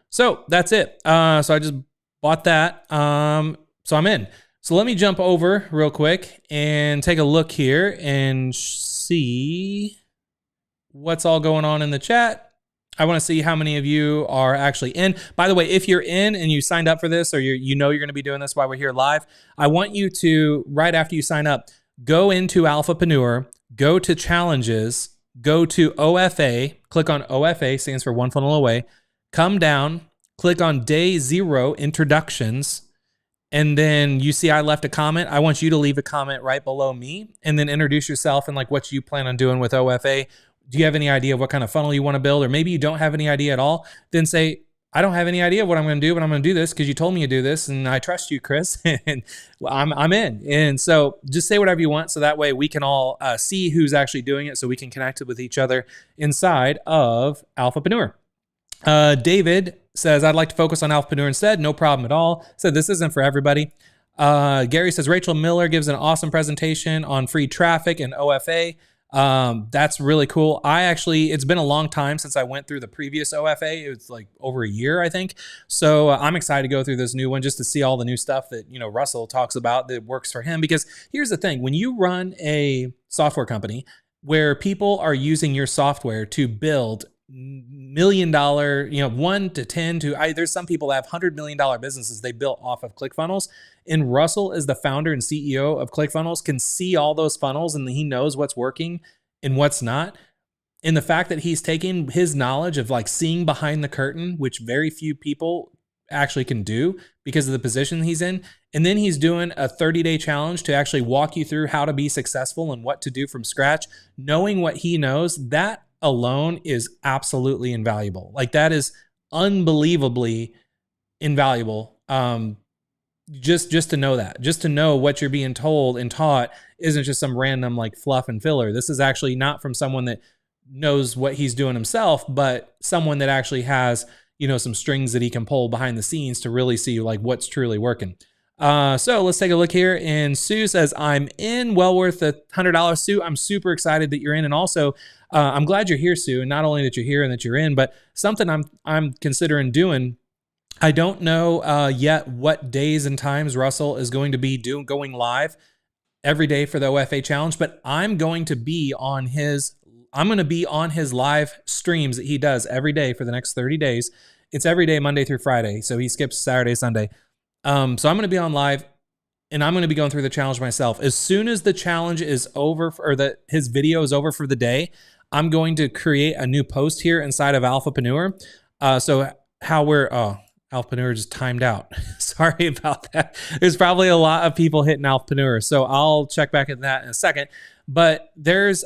So that's it. So I just bought that. So I'm in. So let me jump over real quick and take a look here and see what's all going on in the chat. I want to see how many of you are actually in. By the way, if you're in and you signed up for this, or you're going to be doing this while we're here live, I want you to, right after you sign up, go into Alphapreneur, go to challenges, go to OFA, click on OFA, stands for One Funnel Away, come down, click on Day 0 Introductions, and then you see I left a comment. I want you to leave a comment right below me and then introduce yourself and like what you plan on doing with OFA. Do you have any idea of what kind of funnel you want to build? Or maybe you don't have any idea at all. Then say, I don't have any idea what I'm going to do, but I'm going to do this because you told me to do this and I trust you, Chris, and I'm in. And so just say whatever you want so that way we can all see who's actually doing it so we can connect with each other inside of Alphapreneur. David says, I'd like to focus on Alphapreneur instead. No problem at all. Said this isn't for everybody. Gary says, Rachel Miller gives an awesome presentation on free traffic and OFA. That's really cool. It's been a long time since I went through the previous OFA. It was like over a year, I think. So I'm excited to go through this new one just to see all the new stuff that, Russell talks about that works for him. Because here's the thing, when you run a software company where people are using your software to build $1 million, 1 to 10 to, there's some people that have $100 million businesses they built off of ClickFunnels. And Russell, as the founder and CEO of ClickFunnels, can see all those funnels and he knows what's working and what's not. And the fact that he's taking his knowledge of like seeing behind the curtain, which very few people actually can do because of the position he's in. And then he's doing a 30-day challenge to actually walk you through how to be successful and what to do from scratch. Knowing what he knows, that alone is absolutely invaluable. Like that is unbelievably invaluable. Just to know that, just to know what you're being told and taught isn't just some random like fluff and filler. This is actually not from someone that knows what he's doing himself, but someone that actually has, some strings that he can pull behind the scenes to really see like what's truly working. So let's take a look here. And Sue says, I'm in, well worth the $100. Sue, I'm super excited that you're in. And also, I'm glad you're here, Sue. And not only that you're here and that you're in, but something I'm considering doing. I don't know yet what days and times Russell is going to be going live every day for the OFA challenge, but I'm going to be on his live streams that he does every day for the next 30 days. It's every day, Monday through Friday. So he skips Saturday, Sunday. So I'm going to be on live and I'm going to be going through the challenge myself. As soon as the challenge is over, or that his video is over for the day, I'm going to create a new post here inside of Alphapreneur. So how Alphapreneur just timed out. Sorry about that. There's probably a lot of people hitting Alphapreneur, so I'll check back at that in a second. But there's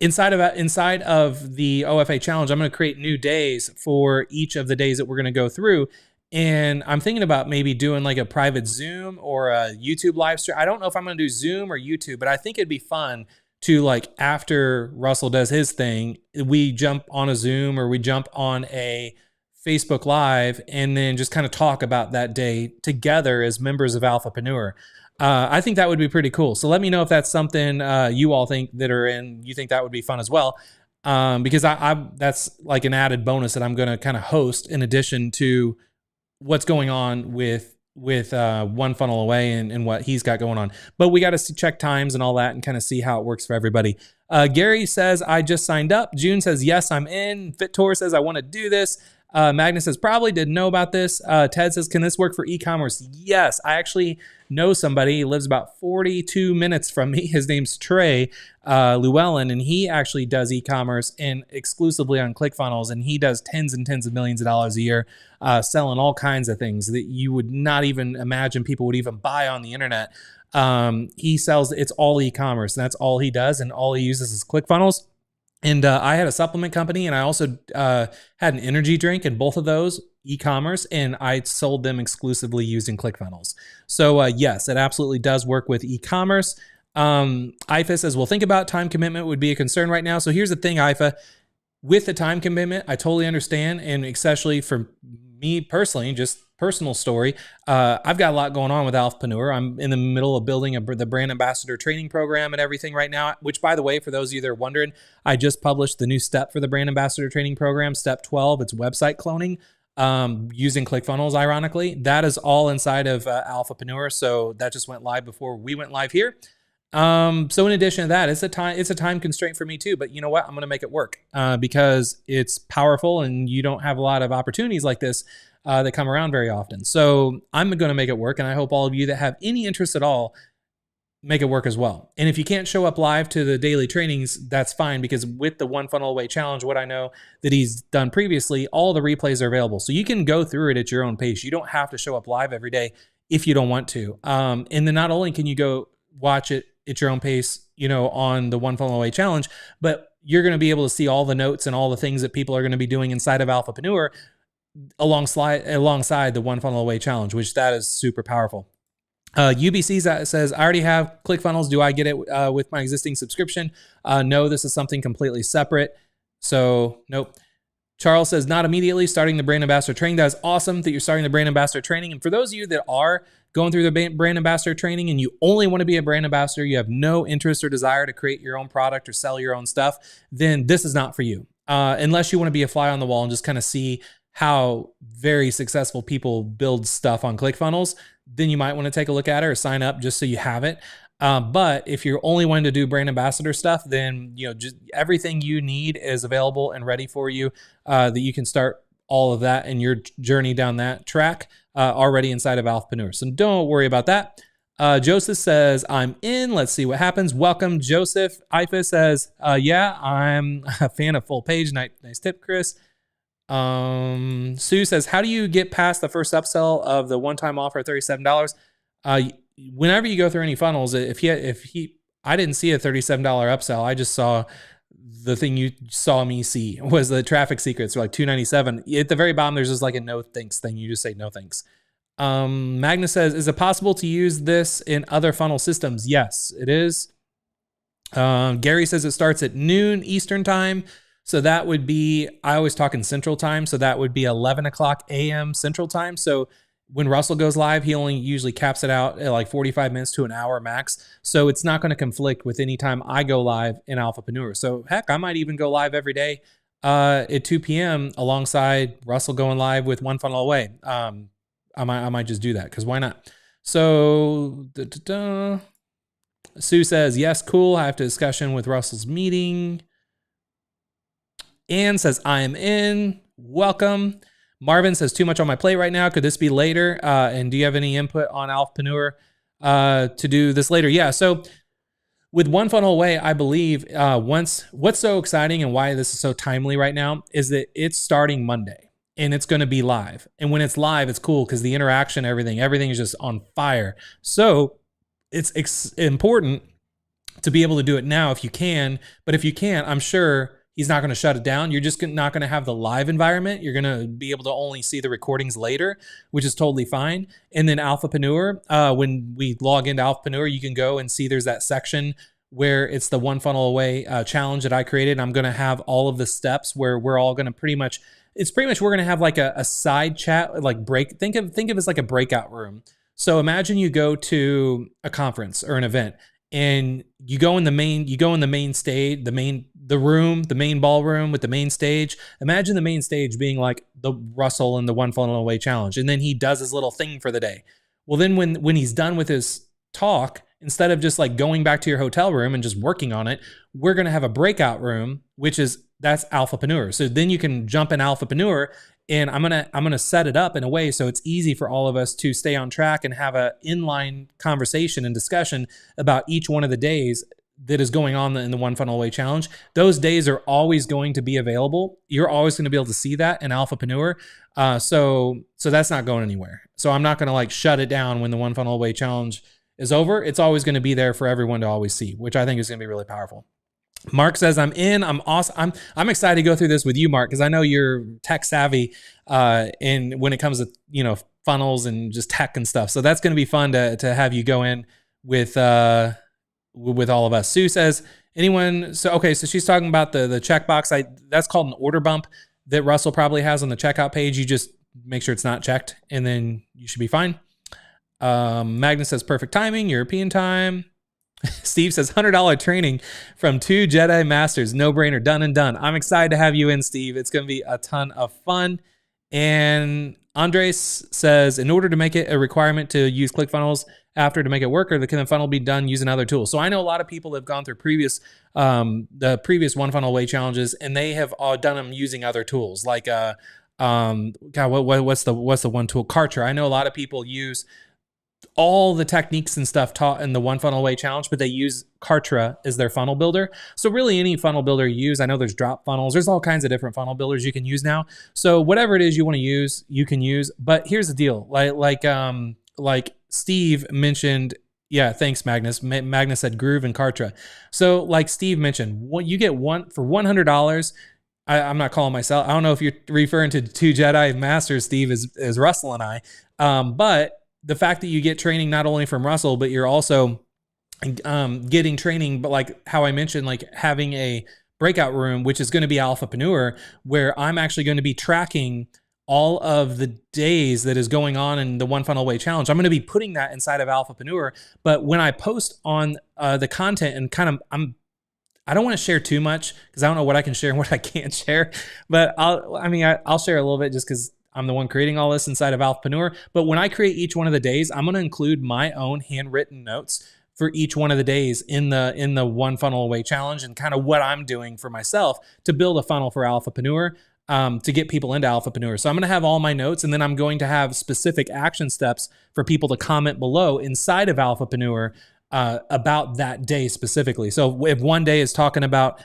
inside of the OFA challenge, I'm going to create new days for each of the days that we're going to go through. And I'm thinking about maybe doing like a private Zoom or a YouTube live stream. I don't know if I'm going to do Zoom or YouTube, but I think it'd be fun to, like, after Russell does his thing, we jump on a Zoom or we jump on a Facebook Live and then just kind of talk about that day together as members of Alphapreneur. I think that would be pretty cool. So let me know if that's something you all think that are in, you think that would be fun as well. Because I that's like an added bonus that I'm going to kind of host in addition to what's going on with One Funnel Away and what he's got going on. But we got to check times and all that and kind of see how it works for everybody. Gary says, I just signed up. June says, yes, I'm in. FitTor says, I want to do this. Magnus says, probably didn't know about this. Ted says, can this work for e-commerce? Yes, I actually know somebody. He lives about 42 minutes from me. His name's Trey Llewellyn, and he actually does e-commerce and exclusively on ClickFunnels, and he does tens and tens of millions of dollars a year selling all kinds of things that you would not even imagine people would even buy on the internet. He sells, it's all e-commerce, and that's all he does, and all he uses is ClickFunnels. And I had a supplement company, and I also had an energy drink, and both of those e-commerce, and I sold them exclusively using ClickFunnels. So yes, it absolutely does work with e-commerce. IFA says, well, think about time commitment would be a concern right now. So here's the thing, IFA, with the time commitment, I totally understand. And especially for me personally, just personal story, I've got a lot going on with Alphapreneur. I'm in the middle of building the brand ambassador training program and everything right now, which, by the way, for those of you that are wondering, I just published the new step for the brand ambassador training program, step 12. It's website cloning using ClickFunnels, ironically. That is all inside of Alphapreneur. So that just went live before we went live here. So in addition to that, it's a time constraint for me too, but you know what? I'm going to make it work, because it's powerful and you don't have a lot of opportunities like this, that come around very often. So I'm going to make it work. And I hope all of you that have any interest at all make it work as well. And if you can't show up live to the daily trainings, that's fine, because with the One Funnel Away challenge, what I know that he's done previously, all the replays are available. So you can go through it at your own pace. You don't have to show up live every day if you don't want to. And then not only can you go watch it at your own pace, on the One Funnel Away challenge, but you're going to be able to see all the notes and all the things that people are going to be doing inside of Alphapreneur alongside the One Funnel Away challenge, which that is super powerful. UBC says, I already have ClickFunnels. Do I get it with my existing subscription? No, this is something completely separate. So nope. Charles says, not immediately, starting the brand ambassador training. That is awesome that you're starting the brand ambassador training. And for those of you that are going through the brand ambassador training and you only want to be a brand ambassador, you have no interest or desire to create your own product or sell your own stuff, then this is not for you. Unless you want to be a fly on the wall and just kind of see how very successful people build stuff on ClickFunnels, then you might want to take a look at it or sign up just so you have it. But if you're only wanting to do brand ambassador stuff, then just everything you need is available and ready for you, that you can start all of that in your journey down that track already inside of Alphapreneur. So don't worry about that. Joseph says, I'm in. Let's see what happens. Welcome, Joseph. IFA says, yeah, I'm a fan of full page. Nice tip, Chris. Sue says, how do you get past the first upsell of the one-time offer at $37? Whenever you go through any funnels, I didn't see a $37 upsell. I just saw the thing you saw me see was the traffic secrets, like $297. At the very bottom, there's just like a no thanks thing. You just say no thanks. Magnus says, is it possible to use this in other funnel systems? Yes, it is. Gary says it starts at noon Eastern time. So that would be, I always talk in Central time. So that would be 11 o'clock a.m. Central time. So when Russell goes live, he only usually caps it out at like 45 minutes to an hour max. So it's not going to conflict with any time I go live in Alphapreneur. So heck, I might even go live every day at 2 p.m. alongside Russell going live with One Funnel Away. I might just do that because why not? So Sue says, yes, cool. I have a discussion with Russell's meeting. Ann says, I am in. Welcome. Marvin says, too much on my plate right now. Could this be later? And do you have any input on Alphapreneur? to do this later. Yeah. So with One Funnel Away, I believe what's so exciting and why this is so timely right now is that it's starting Monday and it's going to be live. And when it's live, it's cool because the interaction, everything is just on fire. So it's important to be able to do it now if you can. But if you can't, I'm sure he's not going to shut it down. You're just not going to have the live environment. You're going to be able to only see the recordings later, which is totally fine. And then Alphapreneur, when we log into Alphapreneur, you can go and see there's that section where it's the One Funnel Away challenge that I created. I'm going to have all of the steps where we're all going to we're going to have like a side chat, like think of it as like a breakout room. So imagine you go to a conference or an event and you go in the main stage, the main ballroom with the main stage. Imagine the main stage being like the Russell and the One Funnel Away challenge. And then he does his little thing for the day. Well, then when he's done with his talk, instead of just like going back to your hotel room and just working on it, we're going to have a breakout room, that's Alphapreneur. So then you can jump in Alphapreneur, and I'm going to set it up in a way so it's easy for all of us to stay on track and have a inline conversation and discussion about each one of the days that is going on in the One Funnel Away challenge. Those days are always going to be available. You're always going to be able to see that in Alphapreneur. So that's not going anywhere. So I'm not going to like shut it down when the One Funnel Away challenge is over. It's always going to be there for everyone to always see, which I think is going to be really powerful. Mark says, I'm in. I'm awesome. I'm excited to go through this with you, Mark, because I know you're tech savvy in when it comes to funnels and just tech and stuff. So that's going to be fun to have you go in with all of us. Sue says, anyone? So she's talking about the checkbox. That's called an order bump that Russell probably has on the checkout page. You just make sure it's not checked, and then you should be fine. Magnus says, perfect timing, European time. Steve says, $100 training from 2 Jedi Masters. No brainer, done and done. I'm excited to have you in, Steve. It's going to be a ton of fun. And Andres says, in order to make it a requirement to use ClickFunnels after to make it work, or can the funnel be done using other tools? So I know a lot of people have gone through the previous One Funnel Away challenges, and they have all done them using other tools like what's the one tool? Kartra. I know a lot of people use all the techniques and stuff taught in the One Funnel Away challenge, but they use Kartra as their funnel builder. So really any funnel builder you use, I know there's drop funnels, there's all kinds of different funnel builders you can use now. So whatever it is you want to use, you can use. But here's the deal, like Steve mentioned, yeah, thanks Magnus. Magnus said Groove and Kartra. So like Steve mentioned, you get one for $100. I'm not calling myself, I don't know if you're referring to 2 Jedi Masters, Steve, as Russell and I, but the fact that you get training not only from Russell, but you're also getting training, but like how I mentioned, like having a breakout room, which is going to be Alphapreneur, where I'm actually going to be tracking all of the days that is going on in the One Funnel Away challenge. I'm going to be putting that inside of Alphapreneur. But when I post on the content and I don't want to share too much because I don't know what I can share and what I can't share, but I'll share a little bit just because I'm the one creating all this inside of Alphapreneur. But when I create each one of the days, I'm going to include my own handwritten notes for each one of the days in the One Funnel Away challenge and kind of what I'm doing for myself to build a funnel for Alphapreneur, to get people into Alphapreneur. So I'm going to have all my notes, and then I'm going to have specific action steps for people to comment below inside of Alphapreneur about that day specifically. So if one day is talking about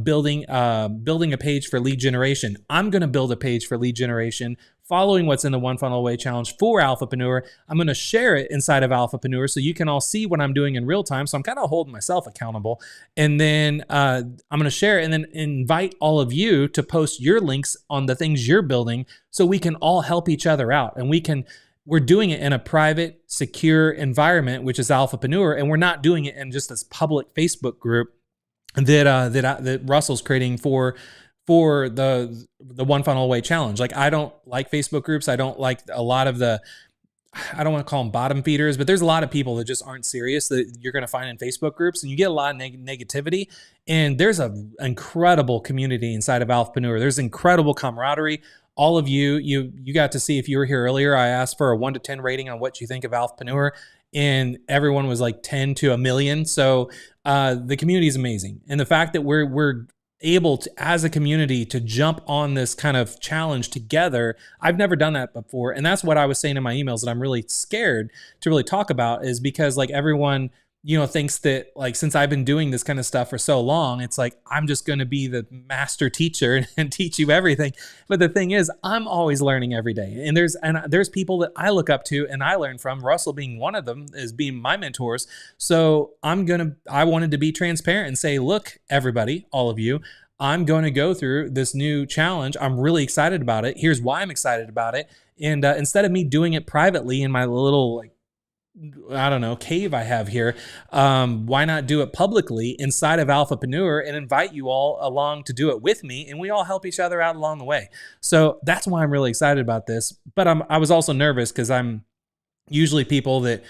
building a page for lead generation, I'm going to build a page for lead generation following what's in the One Funnel Away challenge for Alphapreneur. I'm going to share it inside of Alphapreneur so you can all see what I'm doing in real time. So I'm kind of holding myself accountable. And then I'm going to share it and then invite all of you to post your links on the things you're building so we can all help each other out. And we're doing it in a private, secure environment, which is Alphapreneur, and we're not doing it in just this public Facebook group that Russell's creating for the One Funnel Away challenge. Like, I don't like Facebook groups. I don't like a lot of I don't want to call them bottom feeders, but there's a lot of people that just aren't serious that you're going to find in Facebook groups, and you get a lot of negativity. And there's an incredible community inside of Alphapreneur. There's incredible camaraderie. All of you got to see, if you were here earlier, I asked for a 1 to 10 rating on what you think of Alphapreneur, and everyone was like 10 to a million. So the community is amazing. And the fact that we're able to, as a community, to jump on this kind of challenge together. I've never done that before. And that's what I was saying in my emails that I'm really scared to really talk about, is because like everyone, thinks that like, since I've been doing this kind of stuff for so long, it's like, I'm just going to be the master teacher and teach you everything. But the thing is, I'm always learning every day. And there's people that I look up to and I learn from, Russell being one of them, as being my mentors. So I wanted to be transparent and say, look, everybody, all of you, I'm going to go through this new challenge. I'm really excited about it. Here's why I'm excited about it. And instead of me doing it privately in my little, cave I have here, why not do it publicly inside of Alphapreneur and invite you all along to do it with me, and we all help each other out along the way. So that's why I'm really excited about this. But I was also nervous because I'm usually people that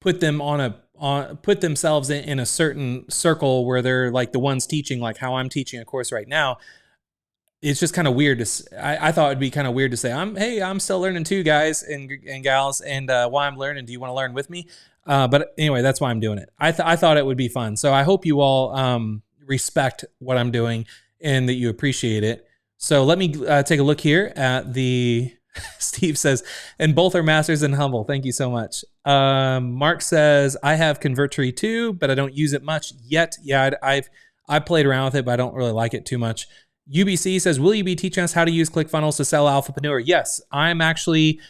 put themselves in a certain circle where they're like the ones teaching, like how I'm teaching a course right now. It's just kind of weird I thought it'd be kind of weird to say, I'm still learning too, guys and gals, and while I'm learning, do you want to learn with me? But anyway, that's why I'm doing it. I thought it would be fun. So I hope you all respect what I'm doing and that you appreciate it. So let me take a look here at the, Steve says, and both are masters and humble. Thank you so much. Mark says, I have Convertry too, but I don't use it much yet. Yeah, I've played around with it, but I don't really like it too much. UBC says, will you be teaching us how to use ClickFunnels to sell Alphapreneur? Yes, I'm actually,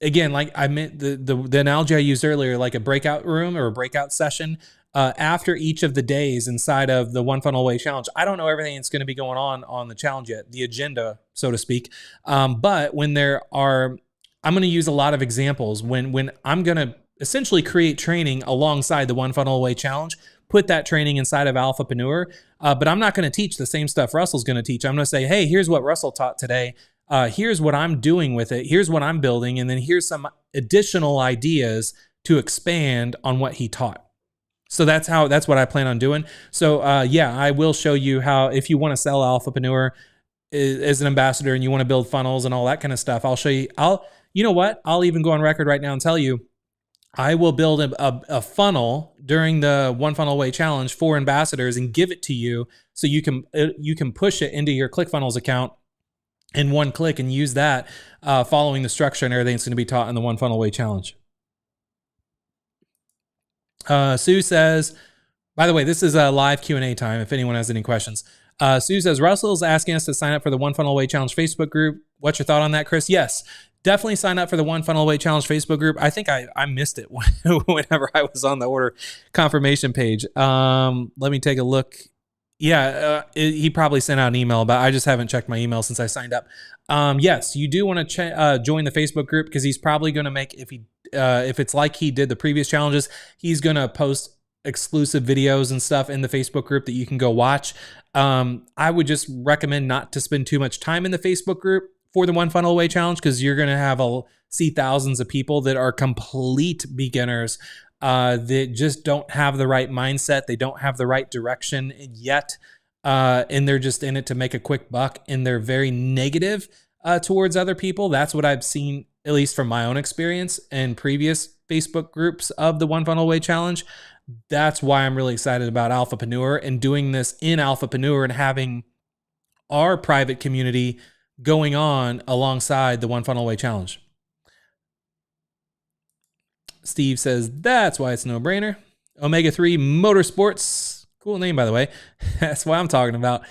again, like I meant the analogy I used earlier, like a breakout room or a breakout session after each of the days inside of the One Funnel Away Challenge. I don't know everything that's going to be going on the challenge yet, the agenda, so to speak. But when I'm going to use a lot of examples when I'm going to essentially create training alongside the One Funnel Away Challenge, put that training inside of Alphapreneur. But I'm not going to teach the same stuff Russell's going to teach. I'm going to say, hey, here's what Russell taught today. Here's what I'm doing with it. Here's what I'm building. And then here's some additional ideas to expand on what he taught. So that's what I plan on doing. So I will show you how, if you want to sell Alphapreneur as an ambassador and you want to build funnels and all that kind of stuff, I'll show you. You know what? I'll even go on record right now and tell you, I will build a funnel during the One Funnel Away Challenge for ambassadors and give it to you so you can push it into your ClickFunnels account in one click and use that following the structure and everything that's going to be taught in the One Funnel Away Challenge. Sue says, by the way, this is a live Q&A time if anyone has any questions. Sue says, Russell's asking us to sign up for the One Funnel Away Challenge Facebook group. What's your thought on that, Chris? Yes. Definitely sign up for the One Funnel Away Challenge Facebook group. I think I missed it whenever I was on the order confirmation page. Let me take a look. Yeah, he probably sent out an email, but I just haven't checked my email since I signed up. Yes, you do want to join the Facebook group because he's probably going to make, if it's like he did the previous challenges, he's going to post exclusive videos and stuff in the Facebook group that you can go watch. I would just recommend not to spend too much time in the Facebook group for the One Funnel Away Challenge, because you're going to see thousands of people that are complete beginners that just don't have the right mindset. They don't have the right direction yet. And they're just in it to make a quick buck, and they're very negative towards other people. That's what I've seen, at least from my own experience in previous Facebook groups of the One Funnel Away Challenge. That's why I'm really excited about Alphapreneur and doing this in Alphapreneur and having our private community going on alongside the One Funnel Away Challenge. Steve says, that's why it's a no-brainer. Omega-3 Motorsports. Cool name, by the way. That's what I'm talking about.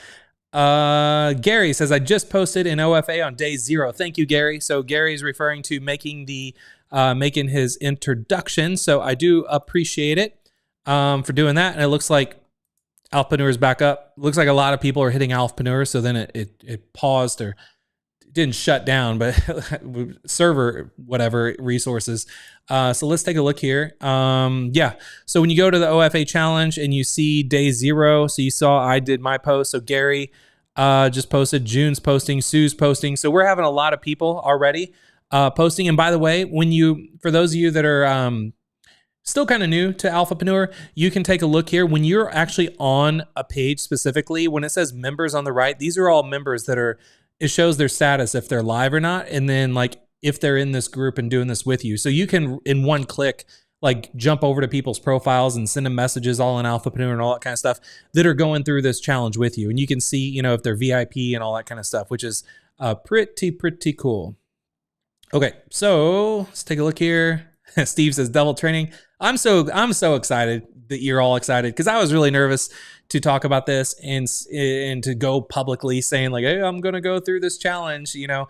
Gary says, I just posted an OFA on day 0. Thank you, Gary. So Gary's referring to making his introduction. So I do appreciate it for doing that. And it looks like Alphapreneur is back up. Looks like a lot of people are hitting Alphapreneur. So then it paused, or it didn't shut down, but server, whatever resources. So let's take a look here. So when you go to the OFA challenge and you see day 0, so you saw I did my post. So Gary just posted, June's posting, Sue's posting. So we're having a lot of people already posting. And by the way, for those of you that are still kind of new to Alphapreneur, you can take a look here. When you're actually on a page specifically, when it says members on the right, these are all members it shows their status, if they're live or not. And then like if they're in this group and doing this with you. So you can, in one click, like jump over to people's profiles and send them messages all in Alphapreneur and all that kind of stuff that are going through this challenge with you. And you can see, you know, if they're VIP and all that kind of stuff, which is pretty cool. Okay, so let's take a look here. Steve says double training. I'm so excited that you're all excited, because I was really nervous to talk about this and to go publicly saying like, hey, I'm going to go through this challenge, you know,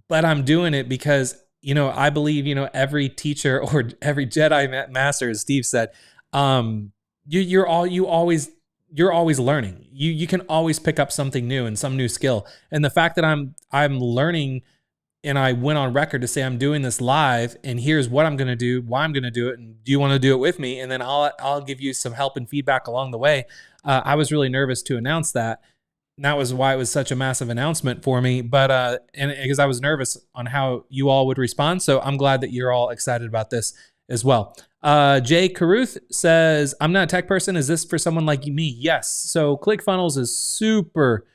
but I'm doing it because, you know, I believe, you know, every teacher or every Jedi master, as Steve said, you're always learning. You can always pick up something new and some new skill. And the fact that I'm learning, and I went on record to say I'm doing this live, and here's what I'm going to do, why I'm going to do it, and do you want to do it with me? And then I'll give you some help and feedback along the way. I was really nervous to announce that. And that was why it was such a massive announcement for me. But and because I was nervous on how you all would respond. So I'm glad that you're all excited about this as well. Jay Caruth says, I'm not a tech person. Is this for someone like me? Yes. So ClickFunnels is super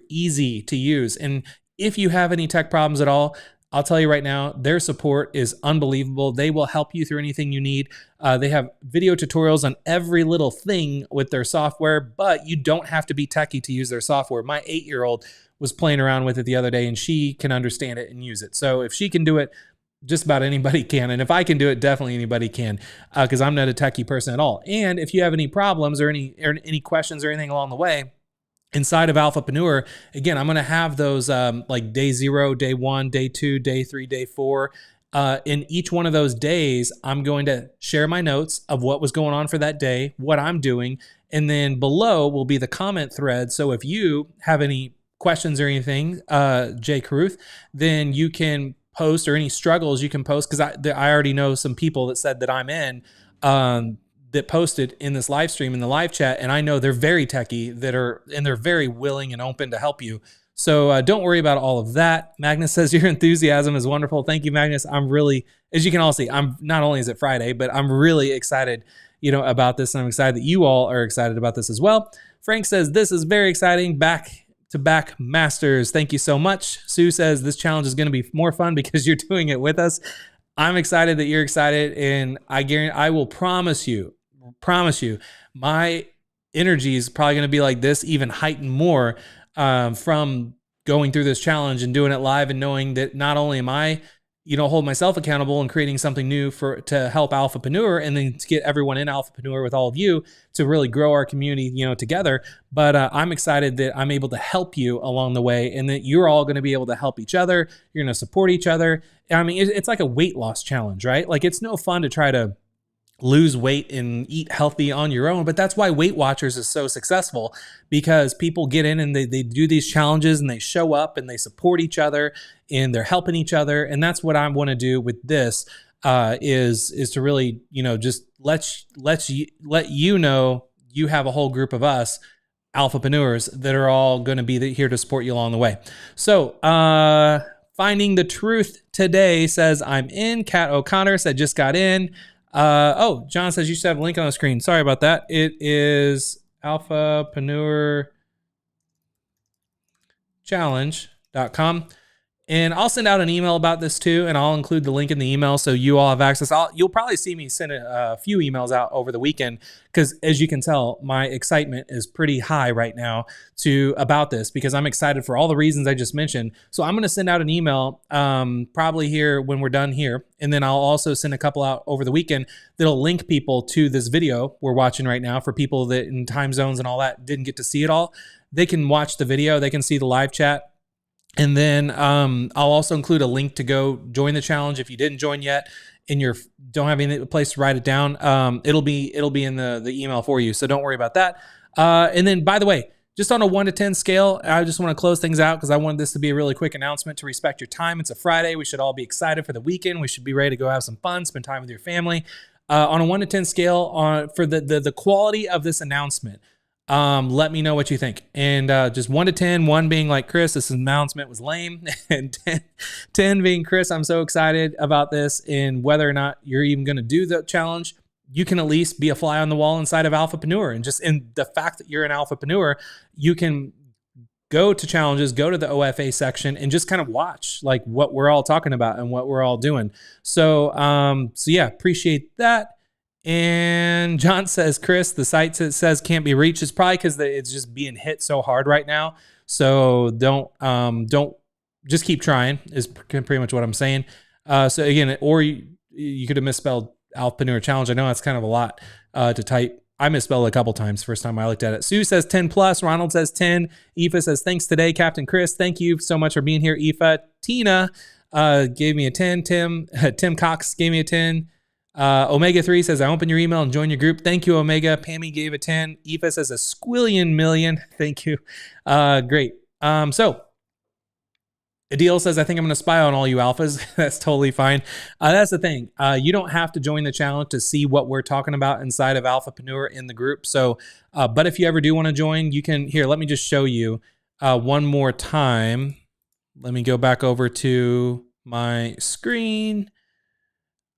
easy to use. And if you have any tech problems at all, I'll tell you right now, their support is unbelievable. They will help you through anything you need. They have video tutorials on every little thing with their software, but you don't have to be techie to use their software. My 8-year-old was playing around with it the other day, and she can understand it and use it. So if she can do it, just about anybody can. And if I can do it, definitely anybody can, because I'm not a techie person at all. And if you have any problems or any questions or anything along the way, inside of Alphapreneur, again, I'm going to have those like day 0, day 1, day 2, day 3, day 4. In each one of those days, I'm going to share my notes of what was going on for that day, what I'm doing, and then below will be the comment thread. So if you have any questions or anything, Jay Caruth, then you can post, or any struggles you can post, because I already know some people that said that I'm in that posted in this live stream, in the live chat, and I know they're very techie, and they're very willing and open to help you. So don't worry about all of that. Magnus says your enthusiasm is wonderful. Thank you, Magnus. I'm really, as you can all see, I'm not only is it Friday, but I'm really excited, you know, about this, and I'm excited that you all are excited about this as well. Frank says this is very exciting. Back-to-back masters. Thank you so much. Sue says this challenge is going to be more fun because you're doing it with us. I'm excited that you're excited, and I will promise you, my energy is probably going to be like this, even heightened more from going through this challenge and doing it live, and knowing that not only am I, you know, hold myself accountable and creating something new to help Alphapreneur, and then to get everyone in Alphapreneur with all of you to really grow our community, you know, together. But I'm excited that I'm able to help you along the way, and that you're all going to be able to help each other. You're going to support each other. I mean, it's like a weight loss challenge, right? Like, it's no fun to try to lose weight and eat healthy on your own. But that's why Weight Watchers is so successful, because people get in and they do these challenges, and they show up and they support each other and they're helping each other. And that's what I want to do with this, is to really, you know, just let you know you have a whole group of us Alphapreneurs that are all going to be here to support you along the way. So, Finding the Truth today says, I'm in. Kat O'Connor said, just got in. Oh, John says you should have a link on the screen. Sorry about that. It is alphapreneurchallenge.com. And I'll send out an email about this too, and I'll include the link in the email so you all have access. You'll probably see me send a few emails out over the weekend, because as you can tell, my excitement is pretty high right now about this, because I'm excited for all the reasons I just mentioned. So I'm going to send out an email probably here when we're done here, and then I'll also send a couple out over the weekend that'll link people to this video we're watching right now. For people that in time zones and all that didn't get to see it all, they can watch the video, they can see the live chat. And then I'll also include a link to go join the challenge if you didn't join yet and you don't have any place to write it down. It'll be in the email for you, so don't worry about that. And then, by the way, just on a 1 to 10 scale, I just want to close things out because I wanted this to be a really quick announcement to respect your time. It's a Friday. We should all be excited for the weekend. We should be ready to go have some fun, spend time with your family. On a 1 to 10 scale, for the quality of this announcement, let me know what you think. And just 1 to 10, 1 being like, Chris, this announcement was lame, and 10 being, Chris, I'm so excited about this, and whether or not you're even going to do the challenge, you can at least be a fly on the wall inside of Alphapreneur. And just in the fact that you're an Alphapreneur, you can go to challenges, go to the OFA section, and just kind of watch like what we're all talking about and what we're all doing. So, yeah, appreciate that. And John says, Chris, the site says can't be reached. It's probably because it's just being hit so hard right now. So don't just keep trying is pretty much what I'm saying. So again, or you could have misspelled Alphapreneur Challenge. I know that's kind of a lot to type. I misspelled a couple times first time I looked at it. Sue says 10 plus. Ronald says 10. Aoife says thanks today, Captain Chris. Thank you so much for being here, Aoife. Tina gave me a 10. Tim Cox gave me a 10. Omega 3 says I open your email and join your group. Thank you, Omega. Pammy gave a 10. Aoife says a squillion million. Thank you. Great. So Adil says, I think I'm going to spy on all you alphas. That's totally fine. That's the thing. You don't have to join the challenge to see what we're talking about inside of Alphapreneur in the group. So, but if you ever do want to join, you can. Here, let me just show you one more time. Let me go back over to my screen.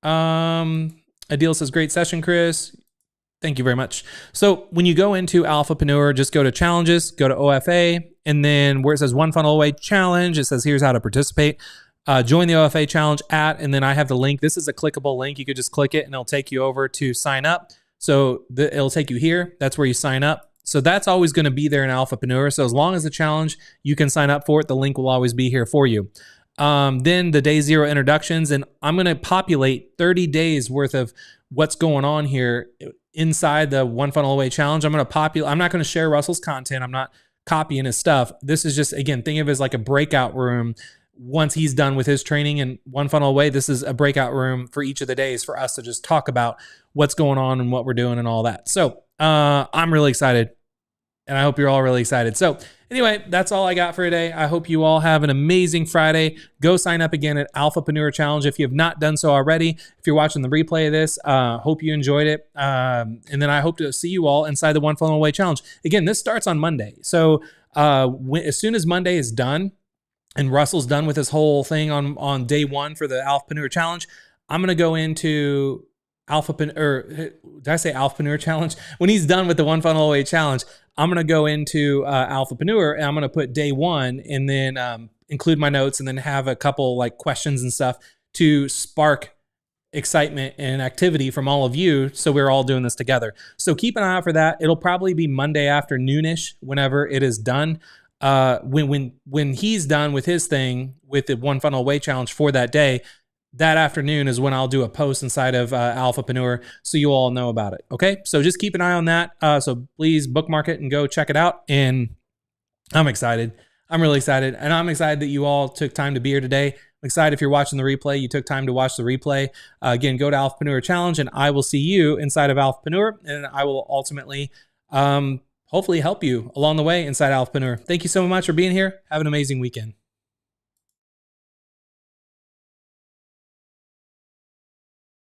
Adil says, great session, Chris. Thank you very much. So when you go into Alphapreneur, just go to challenges, go to OFA, and then where it says One Funnel Away Challenge, it says here's how to participate. Join the OFA challenge and then I have the link. This is a clickable link. You could just click it and it'll take you over to sign up. So it'll take you here. That's where you sign up. So that's always going to be there in Alphapreneur. So as long as the challenge, you can sign up for it. The link will always be here for you. Then the day 0 introductions, and I'm going to populate 30 days worth of what's going on here inside the One Funnel Away challenge. I'm not going to share Russell's content. I'm not copying his stuff. This is just, again, think of it as like a breakout room. Once he's done with his training in One Funnel Away, this is a breakout room for each of the days for us to just talk about what's going on and what we're doing and all that. So, I'm really excited and I hope you're all really excited. So anyway, that's all I got for today. I hope you all have an amazing Friday. Go sign up again at Alphapreneur Challenge if you have not done so already. If you're watching the replay of this, hope you enjoyed it. And then I hope to see you all inside the One Funnel Away Challenge. Again, this starts on Monday. So as soon as Monday is done and Russell's done with his whole thing on day 1 for the Alphapreneur Challenge, I'm going to go into did I say Alphapreneur Challenge? When he's done with the One Funnel Away Challenge, I'm going to go into Alphapreneur and I'm going to put day 1 and then include my notes and then have a couple like questions and stuff to spark excitement and activity from all of you. So we're all doing this together. So keep an eye out for that. It'll probably be Monday afternoonish whenever it is done. When he's done with his thing with the One Funnel Away Challenge for that day, that afternoon is when I'll do a post inside of Alphapreneur so you all know about it. Okay, so just keep an eye on that. So please bookmark it and go check it out. And I'm excited. I'm really excited. And I'm excited that you all took time to be here today. I'm excited if you're watching the replay, you took time to watch the replay. Again, go to Alphapreneur Challenge and I will see you inside of Alphapreneur and I will ultimately hopefully help you along the way inside Alphapreneur. Thank you so much for being here. Have an amazing weekend.